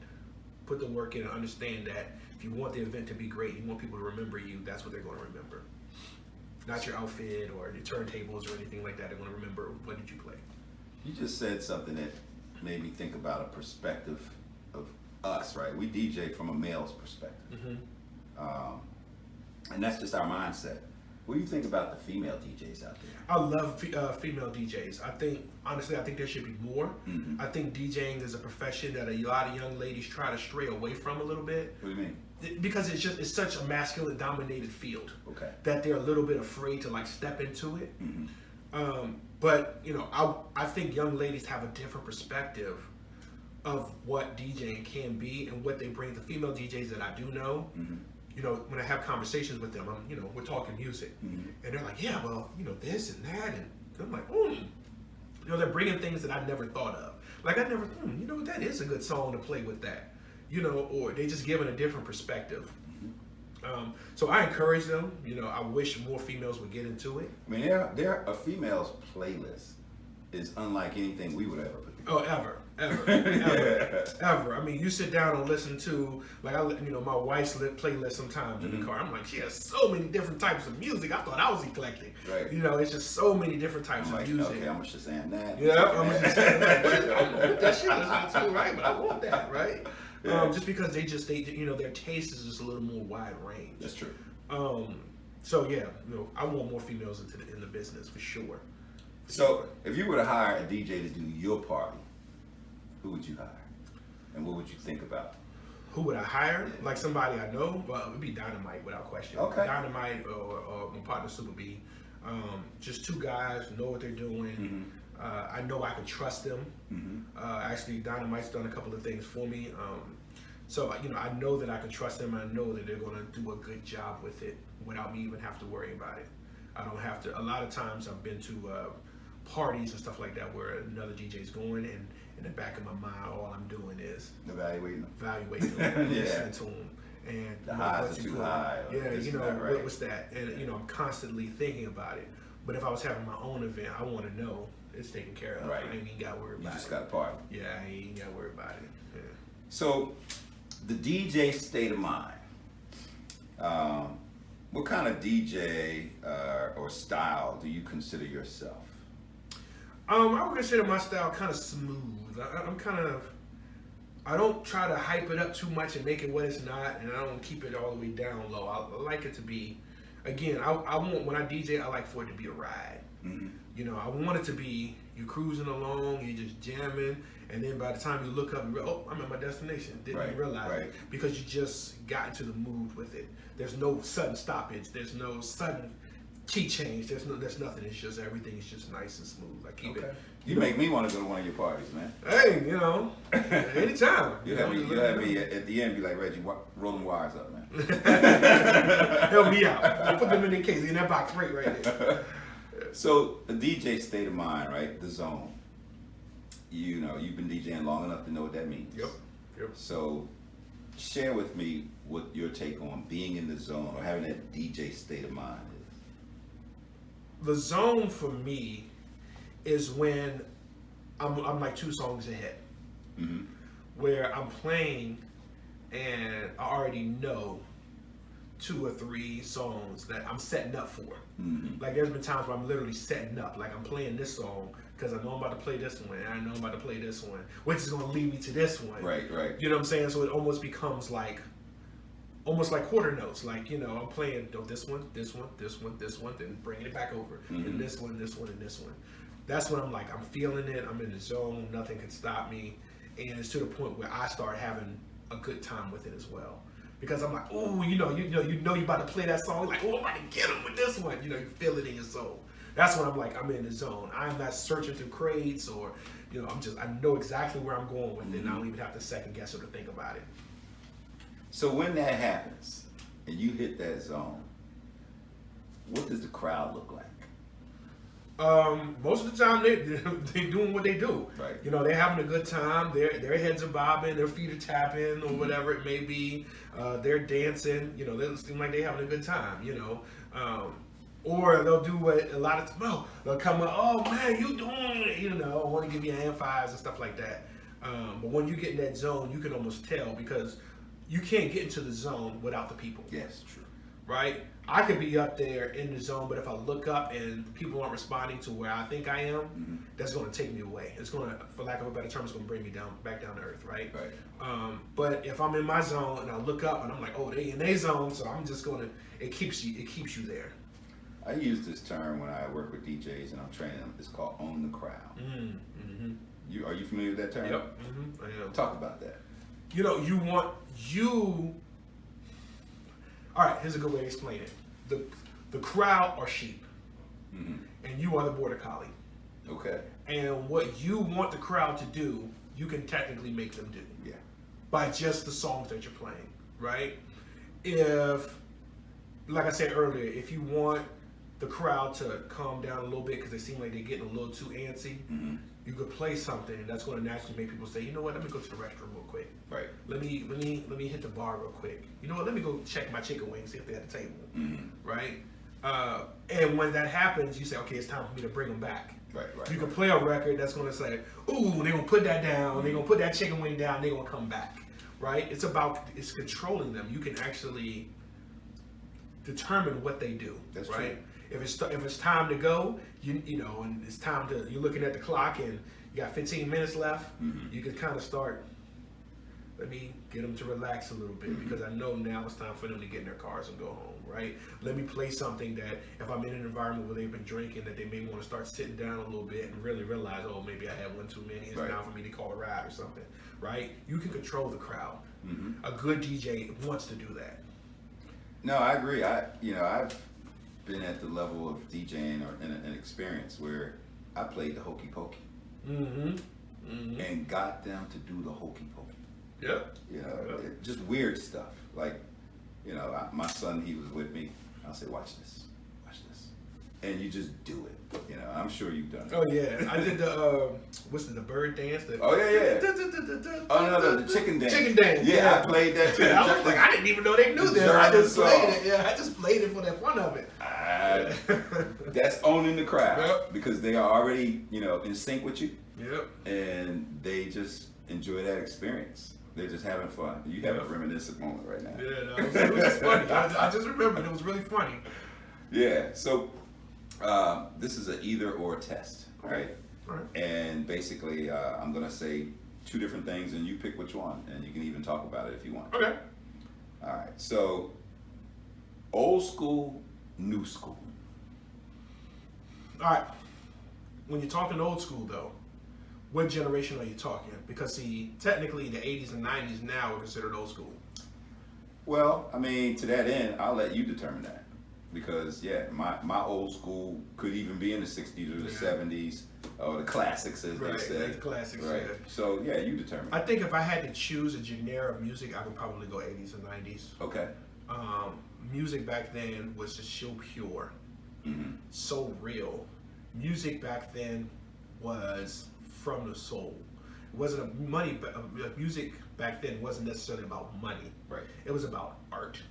Put the work in and understand that if you want the event to be great, you want people to remember you, that's what they're going to remember. Not your outfit or your turntables or anything like that. They're going to remember, what did you play? You just said something that made me think about a perspective of us, right? We DJ from a male's perspective. And that's just our mindset. What do you think about the female DJs out there? I love female DJs. Honestly, I think there should be more. Mm-hmm. I think DJing is a profession that a lot of young ladies try to stray away from a little bit. What do you mean? Because it's such a masculine dominated field. Okay. That they're a little bit afraid to like step into it. Mm-hmm. But you know, I think young ladies have a different perspective of what DJing can be and what they bring. The female DJs that I do know, Mm-hmm. you know, when I have conversations with them, we're talking music, Mm-hmm. and they're like, yeah, well, you know, this and that, and I'm like, you know, they're bringing things that I never thought of. Like I never, you know, that is a good song to play with that, you know, or they just giving a different perspective. So I encourage them. You know, I wish more females would get into it. I mean, there a female's playlist is unlike anything we would ever put together. Oh, ever. I mean, you sit down and listen to, like, my wife's playlist sometimes in the car. I'm like, she has so many different types of music. I thought I was eclectic. Right. You know, it's just so many different types I'm of like, music. okay, I'm gonna Shazam that. Yeah, I'm just saying that shit is too, right? But I want that, right? Yeah. Just because they you know, their taste is just a little more wide range. That's true. So yeah, you know, I want more females in the business for sure. So, if you were to hire a DJ to do your party, who would you hire? And what would you think about? Who would I hire? Like somebody I know? Well, it would be Dynamite without question. Okay. Dynamite or my partner Super B. Just two guys know what they're doing. Mm-hmm. I know I can trust them. Mm-hmm. Actually, Dynamite's done a couple of things for me. So, you know, I know that I can trust them. I know that they're going to do a good job with it without me even have to worry about it. I don't have to. A lot of times I've been to parties and stuff like that where another DJ's going, and in the back of my mind, all I'm doing is Evaluating them, Yeah. listening to them. And The you know, highs what's are too good. high, or Yeah, this you and know, that, right? what was that? And, you know, I'm constantly thinking about it. But if I was having my own event, I want to know it's taken care of. Right. I ain't even got to worry You about just it. got a party. Yeah, I ain't got to worry about it. Yeah. So, the DJ state of mind. What kind of DJ or style do you consider yourself? I would consider my style kind of smooth. I don't try to hype it up too much and make it what it's not, and I don't keep it all the way down low. I like it to be, again, I want, when I DJ, I like for it to be a ride. Mm-hmm. You know, I want it to be, you cruising along, you just jamming, and then by the time you look up, I'm at my destination. Didn't even realize it. Because you just got into the mood with it. There's no sudden stoppage. There's no sudden key change. There's nothing. It's just, everything is just nice and smooth. I keep it. You make me want to go to one of your parties, man. Hey, you know, anytime. You have me at the end be like, Reggie, roll them wires up, man. Help me out. Put them in their case, in that box right there. So, the DJ state of mind, right? The zone. You know, you've been DJing long enough to know what that means. Yep. So, share with me what your take on being in the zone or having that DJ state of mind is. The zone for me is when I'm like 2 songs ahead, Mm-hmm. where I'm playing and I already know 2 or 3 songs that I'm setting up for. Mm-hmm. Like there's been times where I'm literally setting up, like I'm playing this song because I know I'm about to play this one, and I know I'm about to play this one, which is going to lead me to this one. Right. You know what I'm saying? So it almost becomes almost like quarter notes. Like, you know, I'm playing this one, then bringing it back over. Mm-hmm. And this one, and this one. That's when I'm like, I'm feeling it. I'm in the zone. Nothing can stop me. And it's to the point where I start having a good time with it as well. Because I'm like, oh, you know, you're about to play that song. Like, oh, I'm about to get him with this one. You know, you feel it in your soul. That's when I'm like, I'm in the zone. I'm not searching through crates or, you know, I know exactly where I'm going with it. And I don't even have to second guess or to think about it. So when that happens and you hit that zone, what does the crowd look like? Most of the time they doing what they do. Right. You know, they're having a good time. Their heads are bobbing, their feet are tapping, or whatever it may be. They're dancing. You know, they seem like they're having a good time. You know, or they'll do what a lot of they'll come up. Oh man, you doing it? You know, I want to give you hand fives and stuff like that. But when you get in that zone, you can almost tell because you can't get into the zone without the people. Yes, true. right? I could be up there in the zone, but if I look up and people aren't responding to where I think I am, that's going to take me away. It's going to, for lack of a better term, it's going to bring me back down to earth, right? But if I'm in my zone and I look up and I'm like, oh, they in their zone, so I'm just going to, it keeps you there. I use this term when I work with DJs and I'm training them. It's called own the crowd. Are you familiar with that term? Yep. I am. Talk about that. You know, all right, here's a good way to explain it. The crowd are sheep, and you are the border collie. Okay. And what you want the crowd to do, you can technically make them do. Yeah. By just the songs that you're playing, right? If, like I said earlier, if you want the crowd to calm down a little bit because they seem like they're getting a little too antsy, you could play something that's going to naturally make people say, you know what, let me go to the restroom real quick. Right. Let me hit the bar real quick. You know what, let me go check my chicken wings, see if they're at the table. Right? And when that happens, you say, okay, it's time for me to bring them back. Right. You can play a record that's going to say, ooh, they're going to put that down, they're going to put that chicken wing down, they're going to come back. Right? It's controlling them. You can actually determine what they do. That's right. True. If it's time to go, you know, and it's time to, you're looking at the clock and you got 15 minutes left, you can kind of start, let me get them to relax a little bit because I know now it's time for them to get in their cars and go home, right? Let me play something that if I'm in an environment where they've been drinking, that they may want to start sitting down a little bit and really realize, oh, maybe I had one too many, it's time for me to call a ride or something, right? You can control the crowd. A good DJ wants to do that. No, I agree. I've been at the level of DJing or an experience where I played the hokey pokey and got them to do the hokey pokey. Yep. You know, just weird stuff. Like, you know, my son, he was with me. I'll say, watch this, and you just do it. You know, I'm sure you've done it. Oh yeah, I did the the bird dance? Oh yeah. Oh no, the chicken dance. Chicken dance. Yeah, I played that too. I was like, I didn't even know they knew that. I just played it. Yeah, I just played it for the fun of it. That's owning the crowd. Yep. Because they are already, you know, in sync with you. Yep. And they just enjoy that experience. They're just having fun. You have a reminiscent moment right now. Yeah, no, it was just funny. I just remembered it was really funny. Yeah. So this is an either or test, right? All right. And basically, I'm gonna say two different things, and you pick which one, and you can even talk about it if you want. Okay. All right. So, old school, new school. All right. When you're talking old school, though, what generation are you talking? Because see, technically, the 80s and 90s now are considered old school. Well, I mean, to that end, I'll let you determine that. Because my old school could even be in the 60s or the 70s or the classics, as they say. Like the classics, right. Yeah. So yeah, you determine. I think if I had to choose a genre of music, I would probably go 80s and 90s. Okay. Music back then was just so pure, so real. Music back then was from the soul. It wasn't music back then wasn't necessarily about money. Right. It was about art.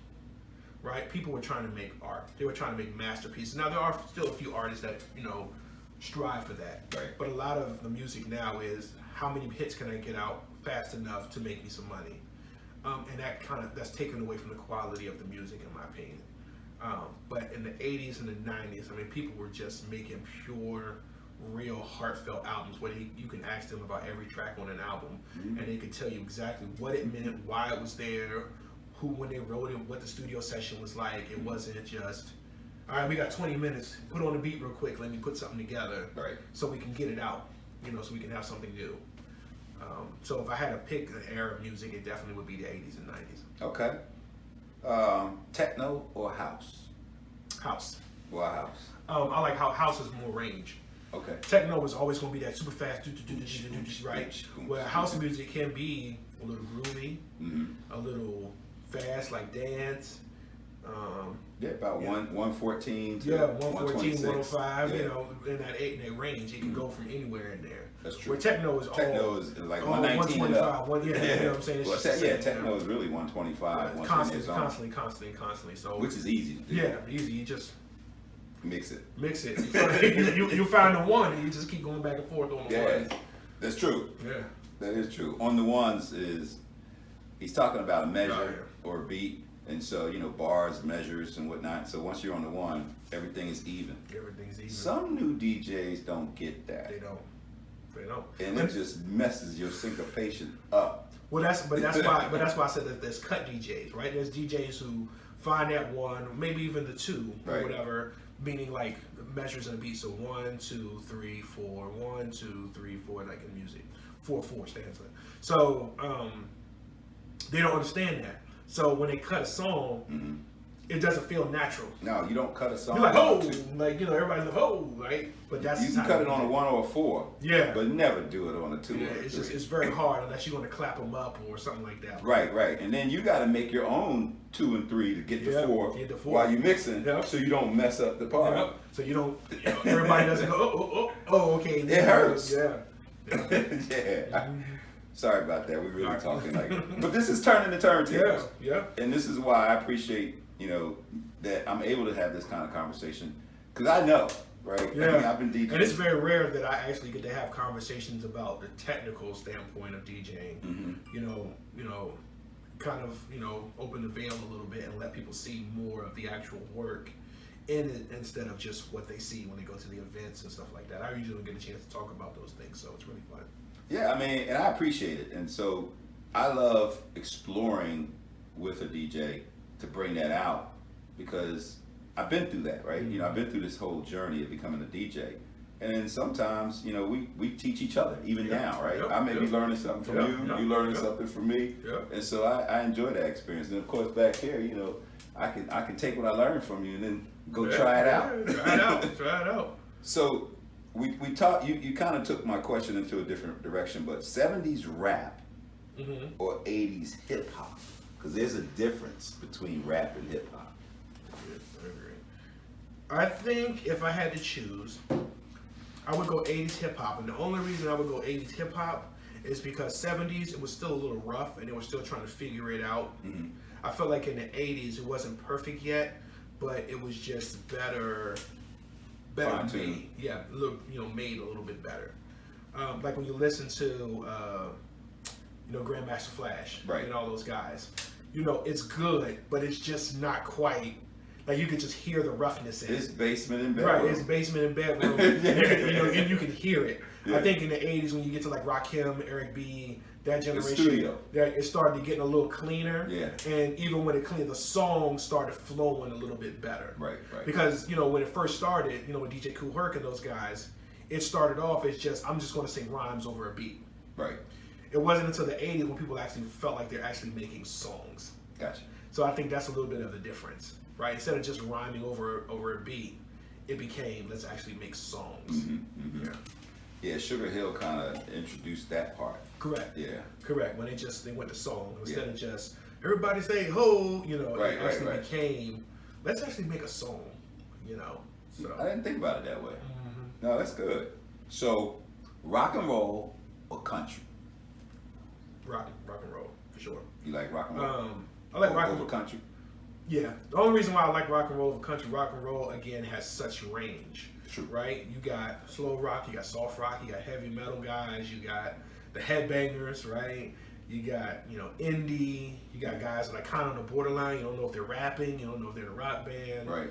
Right? People were trying to make art. They were trying to make masterpieces. Now, there are still a few artists that, you know, strive for that. Right. But a lot of the music now is, how many hits can I get out fast enough to make me some money? And that's taken away from the quality of the music, in my opinion. But in the 80s and the 90s, I mean, people were just making pure, real, heartfelt albums where you can ask them about every track on an album, and they could tell you exactly what it meant, why it was there, who, when they wrote it, what the studio session was like. It wasn't just, all right, we got 20 minutes, put on the beat real quick, let me put something together, right, so we can get it out, you know, so we can have something new. So if I had to pick an era of music, it definitely would be the 80s and 90s. Okay. Techno or house? House. Why house? I like how house is more range. Okay. Techno is always going to be that super fast, right? Where house music can be a little groovy, a little fast, like dance. About 114 to 114, 105. Yeah. You know, in that range, it can go from anywhere in there. That's true. Where techno is like 119 and up. 125. You know what I'm saying? Well, techno is really 125. Constantly. So which is easy to do. Yeah, easy. You just mix it. You find the one, and you just keep going back and forth on the ones. That's true. Yeah, that is true. On the ones he's talking about a measure or a beat, And so, you know, bars, measures, and whatnot. So once you're on the one, everything is even. Everything's even. Some new DJs don't get that. They don't. And it just messes your syncopation up. Well, that's why I said that there's cut DJs, right? There's DJs who find that one, maybe even the two, or whatever, meaning like measures in a beat. So 1, 2, 3, 4, 1, 2, 3, 4, like in music, 4/4 stanza. So they don't understand that. So when they cut a song, it doesn't feel natural. No, you don't cut a song. You're like, oh, like, you know, everybody's like, oh, right? But that's you can cut it on a 1 or a 4. Yeah. But never do it on a 2 yeah, or a 3. it's very hard unless you want to clap them up or something like that. Right. And then you got to make your own 2 and 3 to get the 4 while you're mixing, so you don't mess up the part. Yep. So you don't, everybody doesn't go, oh, okay. It hurts. Yeah. Yeah. Sorry about that. We're really talking like, but this is turning the turntables. Yeah. And this is why I appreciate, you know, that I'm able to have this kind of conversation, because I know, right? Yeah. I mean, I've been DJing. And it's very rare that I actually get to have conversations about the technical standpoint of DJing. You know, kind of, you know, open the veil a little bit and let people see more of the actual work in it instead of just what they see when they go to the events and stuff like that. I usually don't get a chance to talk about those things, so it's really fun. Yeah, I mean, and I appreciate it. And so I love exploring with a DJ to bring that out, because I've been through that, right? You know, I've been through this whole journey of becoming a DJ. And then sometimes, you know, we teach each other, even now, right? I may be learning something from you, you learning something from me. And so I enjoy that experience. And of course, back here, you know, I can take what I learned from you and then go try it out. Try it out. So we talked, you kind of took my question into a different direction, but 70s rap or 80s hip hop, because there's a difference between rap and hip hop. I think if I had to choose, I would go 80s hip hop. And the only reason I would go 80s hip hop is because 70s, it was still a little rough and they were still trying to figure it out. I felt like in the 80s, it wasn't perfect yet, but it was just better made. Yeah, made a little bit better. Like when you listen to, Grandmaster Flash and all those guys, it's good, but it's just not quite. Like you could just hear the roughness in it. It's basement and bedroom. Right, it's basement and bedroom. And you can hear it. Yeah. I think in the 80s when you get to like Rakim, Eric B, that generation, it started getting a little cleaner. Yeah. And even when it cleaned, the songs started flowing a little bit better. Right. Because, when it first started, with DJ Kool Herc and those guys, it started off as I'm just going to sing rhymes over a beat. Right. It wasn't until the 80s when people actually felt like they're actually making songs. Gotcha. So I think that's a little bit of the difference. Right, instead of just rhyming over a beat, it became let's actually make songs. Yeah, Sugar Hill kind of introduced that part. Correct. Yeah. Correct. When they went to song instead of just everybody say ho, it actually became let's actually make a song. So I didn't think about it that way. No, that's good. So, rock and roll or country? Rock and roll for sure. You like rock and roll? I like rock and over roll. Country. Yeah, the only reason why I like rock and roll over country, rock and roll again has such range. True. Right? You got slow rock, you got soft rock, you got heavy metal guys, you got the headbangers, right? You got, indie, you got guys that are kind of on the borderline, you don't know if they're rapping, you don't know if they're in a rock band. Right.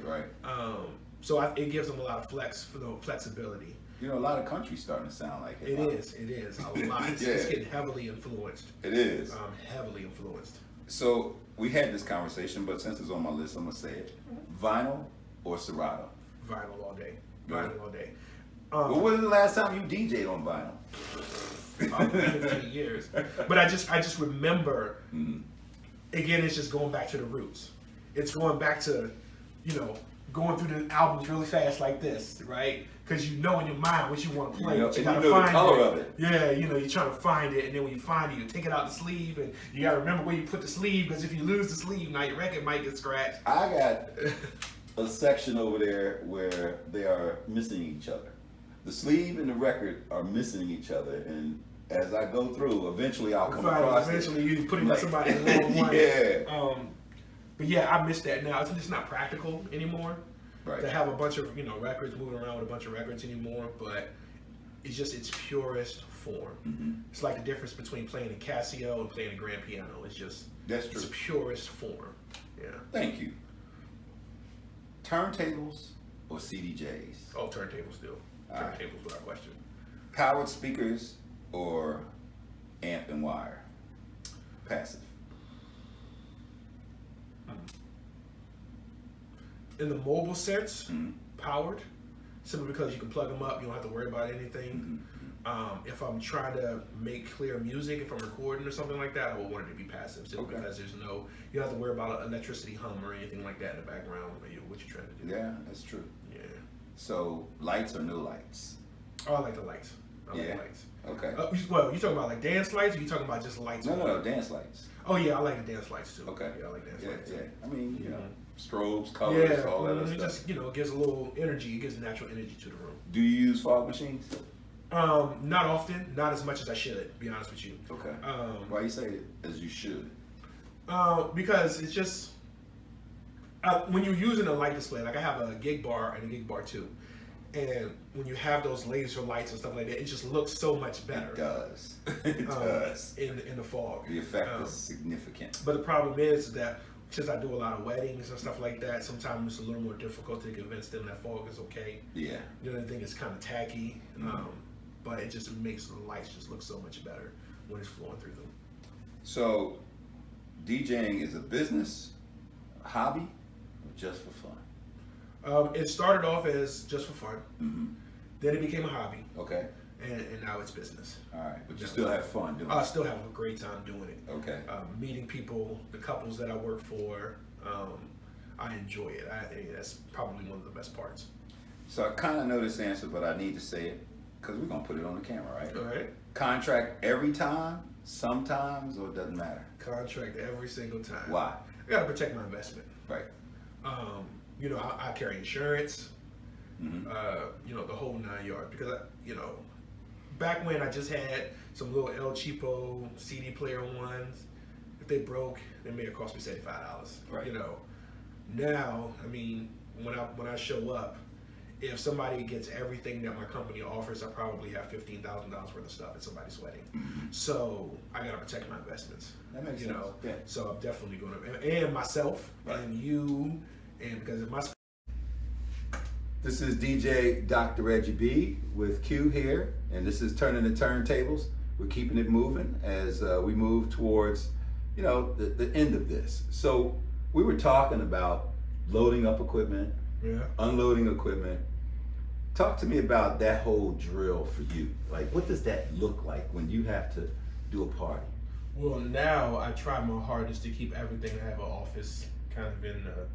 So it gives them a lot of flexibility. A lot of country starting to sound like hip-hop. It is, a lot. It's getting heavily influenced. It is. Heavily influenced. So we had this conversation, but since it's on my list, I'm gonna say it: vinyl or Serato? Vinyl all day. Really? Vinyl all day. Well, when was the last time you DJ'd on vinyl? Probably 15 years. But I just remember. Again, it's just going back to the roots. It's going back to, going through the albums really fast like this, right? Because in your mind what you want to play, but you gotta find the color of it. Yeah, you're trying to find it, and then when you find it, you take it out the sleeve, and you gotta remember where you put the sleeve, because if you lose the sleeve, now your record might get scratched. I got a section over there where they are missing each other. The sleeve and the record are missing each other, and as I go through, eventually I'll come across it. Eventually, you put it in somebody in the wrong one. Yeah. But yeah, I miss that now. It's just not practical anymore. Right. To have a bunch of records moving around with a bunch of records anymore, but it's just its purest form. It's like the difference between playing a Casio and playing a grand piano. It's just that's true. It's purest form. Yeah. Thank you. Turntables or CDJs? Oh, turntables still. All right. Turntables without question. Powered speakers or amp and wire? Passive. In the mobile sense, powered, simply because you can plug them up, you don't have to worry about anything. If I'm trying to make clear music, if I'm recording or something like that, I would want it to be passive, simply because you don't have to worry about electricity hum or anything like that in the background when what you're trying to do. Yeah, that's true. Yeah. So lights or no lights? Oh, I like the lights. I like the lights. Okay. Well, you talking about like dance lights, or you talking about just lights? No, dance lights. Oh yeah, I like the dance lights too. Okay. Yeah, I like dance lights too. Yeah. I mean, you know, strobes, colors, all that other it stuff. just it gives a little energy. It gives natural energy to the room. Do you use fog machines? Not often, not as much as I should. To be honest with you. Okay. Why you say it as you should? Because it's just when you're using a light display, like I have a gig bar and a gig bar too, and when you have those laser lights and stuff like that, it just looks so much better. It does. It does. In the fog. The effect is significant. But the problem is that since I do a lot of weddings and stuff like that, sometimes it's a little more difficult to convince them that fog is okay. Yeah. You know, I think it's kind of tacky, but it just makes the lights just look so much better when it's flowing through them. So, DJing is a business, a hobby, or just for fun? It started off as just for fun. Then it became a hobby. Okay. And now it's business. All right, but you still have fun doing it? I still have a great time doing it. Okay. Meeting people, the couples that I work for, I enjoy it. I think that's probably one of the best parts. So I kind of know this answer, but I need to say it because we're going to put it on the camera, right? All right. Contract every time, sometimes, or it doesn't matter? Contract every single time. Why? I got to protect my investment. Right. You know, I carry insurance, you know, the whole 9 yards, because, back when I just had some little El Cheapo CD player ones, if they broke, they may have cost me $75. Right. You know, now, I mean, when I show up, if somebody gets everything that my company offers, I probably have $15,000 worth of stuff at somebody's wedding. So I gotta protect my investments. That makes sense. Yeah. So I'm definitely gonna, and myself, and you, and because if my This is DJ Dr. Reggie B with Q here, and this is Turning the Turntables. We're keeping it moving as we move towards, the end of this. So we were talking about loading up equipment, unloading equipment. Talk to me about that whole drill for you. Like, what does that look like when you have to do a party? Well, now I try my hardest to keep everything. I have an office kind of in the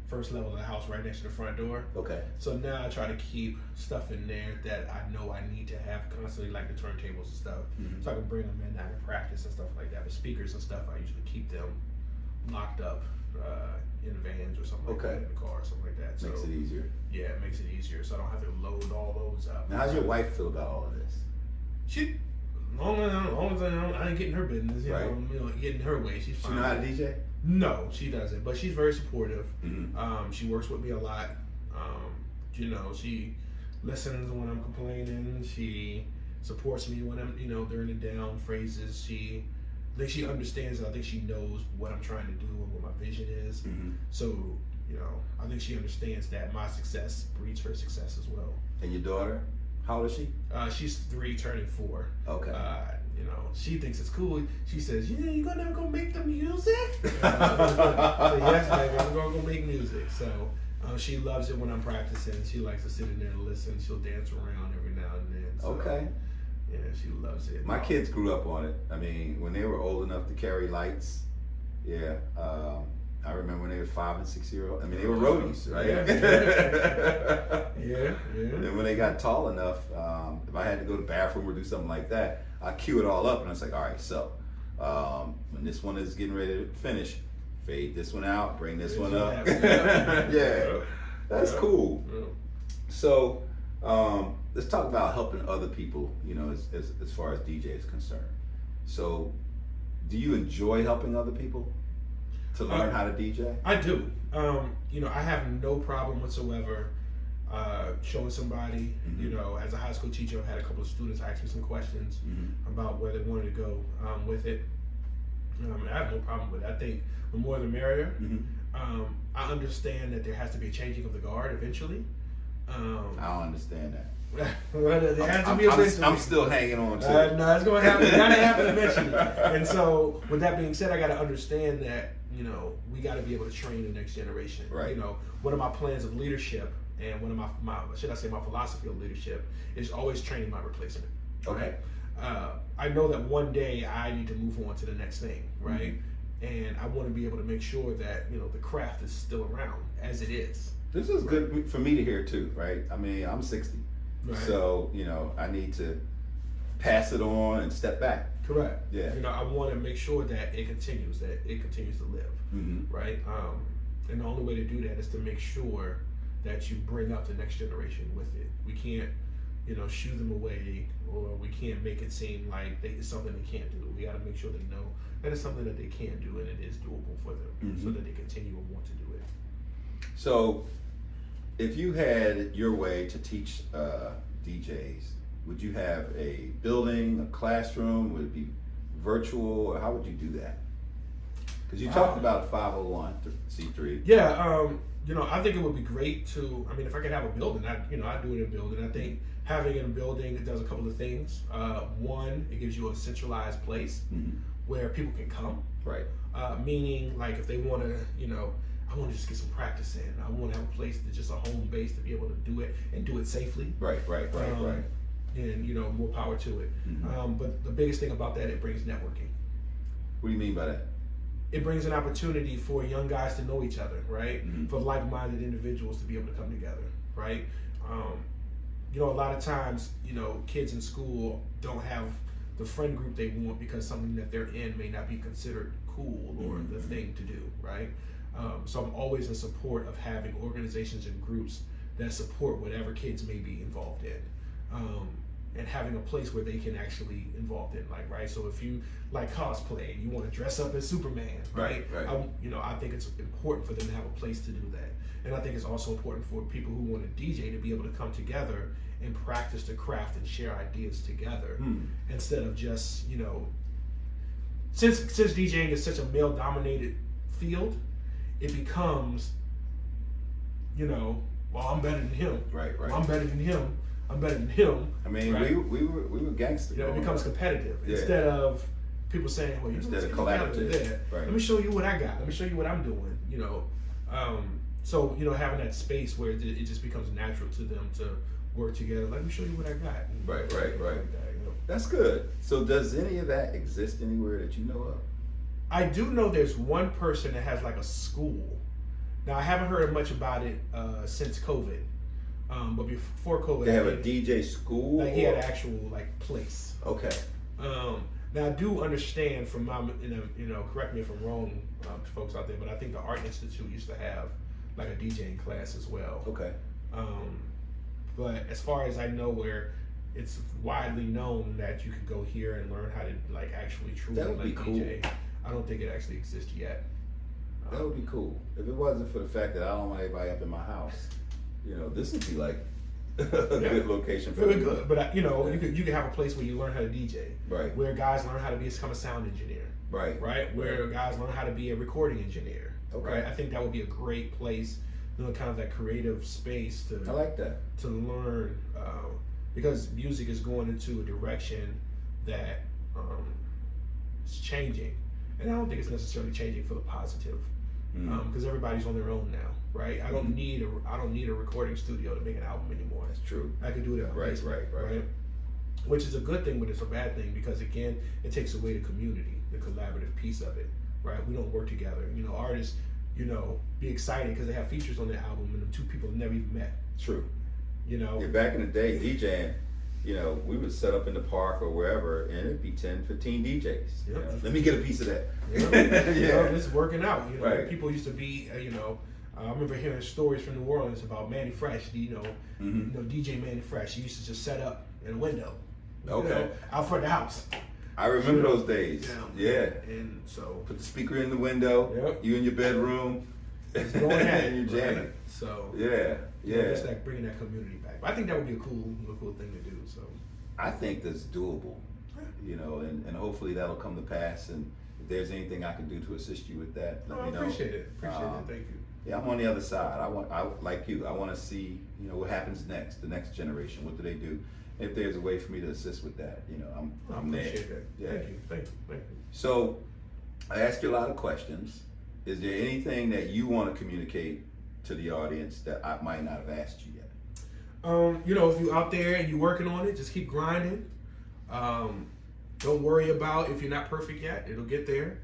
first level of the house right next to the front door. Okay. So now I try to keep stuff in there that I know I need to have constantly, like the turntables and stuff. So I can bring them in, I can practice and stuff like that. But speakers and stuff, I usually keep them locked up in vans or something like that, in the car or something like that. Makes so, it easier. Yeah, it makes it easier, so I don't have to load all those up. Now, how's your wife feel about all of this? She, long as I ain't getting her business, you know, getting her way, she's fine. She know how to DJ? No, she doesn't, but she's very supportive. She works with me a lot. She listens when I'm complaining. She supports me when I'm, during the down phrases. I think she understands, and I think she knows what I'm trying to do and what my vision is. So, I think she understands that my success breeds her success as well. And your daughter, how old is she? She's 3, turning 4. Okay. She thinks it's cool. She says, "Yeah, you gonna go make the music?" So yes, baby, I'm gonna go make music. So she loves it when I'm practicing. She likes to sit in there and listen. She'll dance around every now and then. So, okay. Yeah, she loves it. My kids grew up on it. I mean, when they were old enough to carry lights, I remember when they were 5 and 6 year old. I mean, they were roadies, right? Yeah. And when they got tall enough, if I had to go to the bathroom or do something like that, I cue it all up, and I was like, all right, so when this one is getting ready to finish, fade this one out, bring this one up. Yeah, that's cool. So let's talk about helping other people, as far as DJ is concerned. So do you enjoy helping other people to learn how to DJ? I do. I have no problem whatsoever showing somebody, as a high school teacher, I've had a couple of students ask me some questions about where they wanted to go with it. I have no problem with it. I think the more the merrier. I understand that there has to be a changing of the guard eventually. I don't understand that. Well, there has to be eventually. I'm still hanging on to it. No, it's going to happen. It's going to happen eventually. And so, with that being said, I got to understand that, we got to be able to train the next generation. Right. One of my plans of leadership and one of my philosophy of leadership is always training my replacement. Okay. Right? I know that one day I need to move on to the next thing, right? Mm-hmm. And I want to be able to make sure that, the craft is still around as it is. This is good for me to hear too, right? I mean, I'm 60. Right. So, I need to pass it on and step back. Correct. Yeah. I want to make sure that it continues to live. Mm-hmm. Right. And the only way to do that is to make sure that you bring up the next generation with it. We can't, shoo them away, or we can't make it seem like it's something they can't do. We got to make sure they know that it's something that they can do and it is doable for them, so that they continue and want to do it. So, if you had your way to teach DJs, would you have a building, a classroom? Would it be virtual, or how would you do that? Because you talked about 501c3. Yeah, I think it would be great to. I mean, if I could have a building, I'd do it in a building. I think having it in a building, it does a couple of things. One, it gives you a centralized place where people can come. Right. Meaning, like, if they want to, I want to just get some practice in. I want to have a place that's just a home base to be able to do it and do it safely. Right. And more power to it. Mm-hmm. But the biggest thing about that, it brings networking. What do you mean by that? It brings an opportunity for young guys to know each other, right? Mm-hmm. For like-minded individuals to be able to come together, right? A lot of times, kids in school don't have the friend group they want because something that they're in may not be considered cool or the thing to do, right? So I'm always in support of having organizations and groups that support whatever kids may be involved in. And having a place where they can actually involved in, right? So if you like cosplay, you want to dress up as Superman, right? I think it's important for them to have a place to do that. And I think it's also important for people who want to DJ to be able to come together and practice the craft and share ideas together instead of just, since DJing is such a male-dominated field, it becomes, well, I'm better than him. Right. Well, I'm better than him. I'm better than him. I mean, right? we were gangsters. It becomes competitive instead of people saying, "Well, instead of collaborative. Right. Let me show you what I got. Let me show you what I'm doing." So having that space where it just becomes natural to them to work together. Let me show you what I got. Right. That's good. So does any of that exist anywhere that you know of? I do know there's one person that has like a school. Now I haven't heard much about it since COVID. But before COVID, they have a DJ school. Like he had an actual place. Okay. Now I do understand from my, correct me if I'm wrong, folks out there, but I think the Art Institute used to have like a DJing class as well. Okay. But as far as I know, where it's widely known that you could go here and learn how to actually truly DJ. Cool. I don't think it actually exists yet. That would be cool. If it wasn't for the fact that I don't want everybody up in my house. This would be like a good location for really good. But you could have a place where you learn how to DJ. Right. Where guys learn how to become a sound engineer. Right. Right. Where guys learn how to be a recording engineer. Okay. Right. I think that would be a great place, kind of that creative space to. I like that. To learn, because music is going into a direction that is changing, and I don't think it's necessarily changing for the positive, because everybody's on their own now. Right, I don't need a recording studio to make an album anymore. That's true. I can do it at my basement, right? Which is a good thing, but it's a bad thing because again, it takes away the community, the collaborative piece of it. Right, we don't work together. Artists, be excited because they have features on their album, and the two people never even met. True. Back in the day, DJing. We would set up in the park or wherever, and it'd be 10, 15 DJs. Yep. Let me get a piece of that. It's working out. Right. People used to be, I remember hearing stories from New Orleans about Manny Fresh. DJ Manny Fresh. He used to just set up in a window. Out front of the house. I remember those days. Yeah. And so put the speaker in the window. Yep. You in your bedroom. It's going at and you're jamming. Right? So just like bringing that community back. But I think that would be a cool thing to do. So I think that's doable. And hopefully that'll come to pass. And there's anything I can do to assist you with that, let me know. Appreciate it. Appreciate it. Thank you. Yeah, I'm on the other side. I like you. I want to see, what happens next, the next generation. What do they do? If there's a way for me to assist with that, I'm there. Appreciate that. Yeah. Thank you. Thank you. Thank you. So, I asked you a lot of questions. Is there anything that you want to communicate to the audience that I might not have asked you yet? If you're out there and you're working on it, just keep grinding. Don't worry about if you're not perfect yet. It'll get there.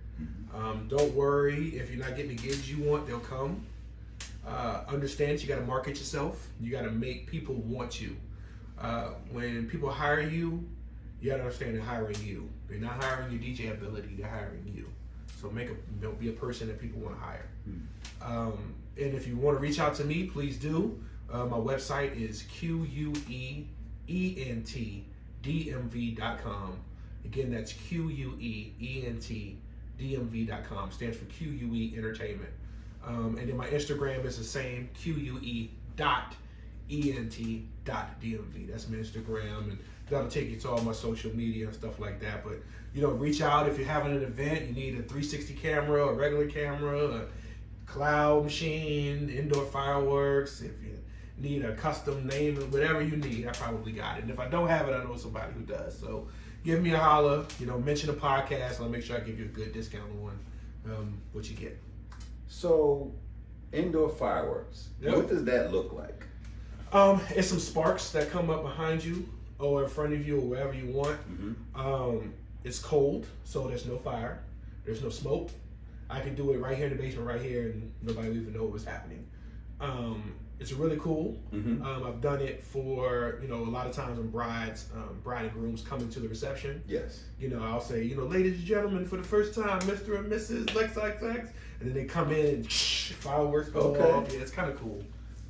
Don't worry if you're not getting the gigs you want. They'll come. Understand you got to market yourself. You got to make people want you. When people hire you, you got to understand they're hiring you. They're not hiring your DJ ability. They're hiring you. So be a person that people want to hire. And if you want to reach out to me, please do. My website is QUEENTDMV.com. Again, that's QUEENTDMV.com. Stands for QUE Entertainment. And then my Instagram is the same, QUE.ENT.DMV. That's my Instagram, and that'll take you to all my social media and stuff like that. But reach out if you're having an event. You need a 360 camera, a regular camera, a cloud machine, indoor fireworks. If you need a custom name, whatever you need, I probably got it. And if I don't have it, I know somebody who does. So give me a holler. Mention the podcast, and I'll make sure I give you a good discount on what you get. So, indoor fireworks. Yep. What does that look like? It's some sparks that come up behind you or in front of you or wherever you want. It's cold, so there's no fire. There's no smoke. I can do it right here in the basement, right here, and nobody will even know what was happening. It's really cool. I've done it for, a lot of times when bride and grooms come into the reception. Yes. I'll say, ladies and gentlemen, for the first time, Mr. and Mrs. XXX. And then they come in and fireworks go off. Yeah, it's kind of cool.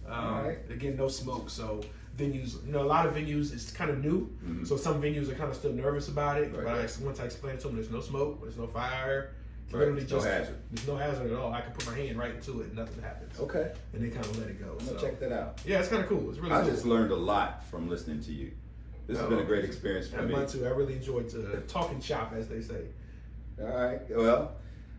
Right. Again, no smoke. So venues, a lot of venues, it's kind of new. So some venues are kind of still nervous about it. Right. But once I explain it to them, there's no smoke, there's no fire. Right. No hazard. There's no hazard at all. I can put my hand right into it and nothing happens. Okay. And they kind of let it go. I'm going to check that out. Yeah, it's kind of cool. It's really I cool. just learned a lot from listening to you. This has been a great experience for me. Mine too. I really enjoyed talking shop, as they say. All right. Well,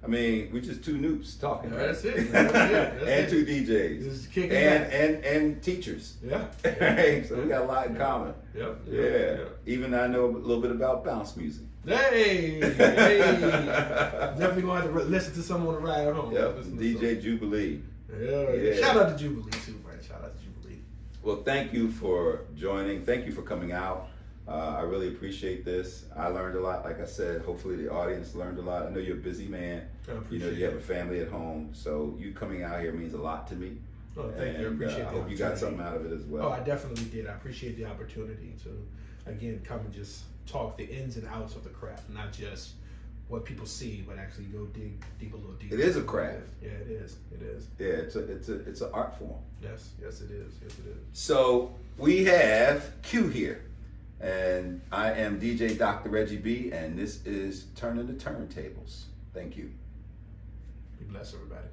we're just two noobs talking. Right? That's it. And two DJs. Just kicking and teachers. Yeah. Right? So we got a lot in common. Yep. Yeah. Even I know a little bit about bounce music. Hey. Definitely going to have to listen to someone on the ride home. Yep. DJ Jubilee. Yeah. Shout out to Jubilee too, man. Shout out to Jubilee. Well, thank you for joining. Thank you for coming out. I really appreciate this. I learned a lot. Like I said, hopefully the audience learned a lot. I know you're a busy man. You have a family at home, so you coming out here means a lot to me. Oh, thank you. I appreciate that. I hope you got something out of it as well. Oh, I definitely did. I appreciate the opportunity to, again, come and just talk the ins and outs of the craft, not just what people see, but actually go dig deep a little deeper. It is a craft. Yeah, it is. It is. Yeah, it's an art form. Yes, it is. Yes, it is. So we have Q here, and I am DJ Dr. Reggie B, and this is Turning the Turntables. Thank you. Be blessed, everybody.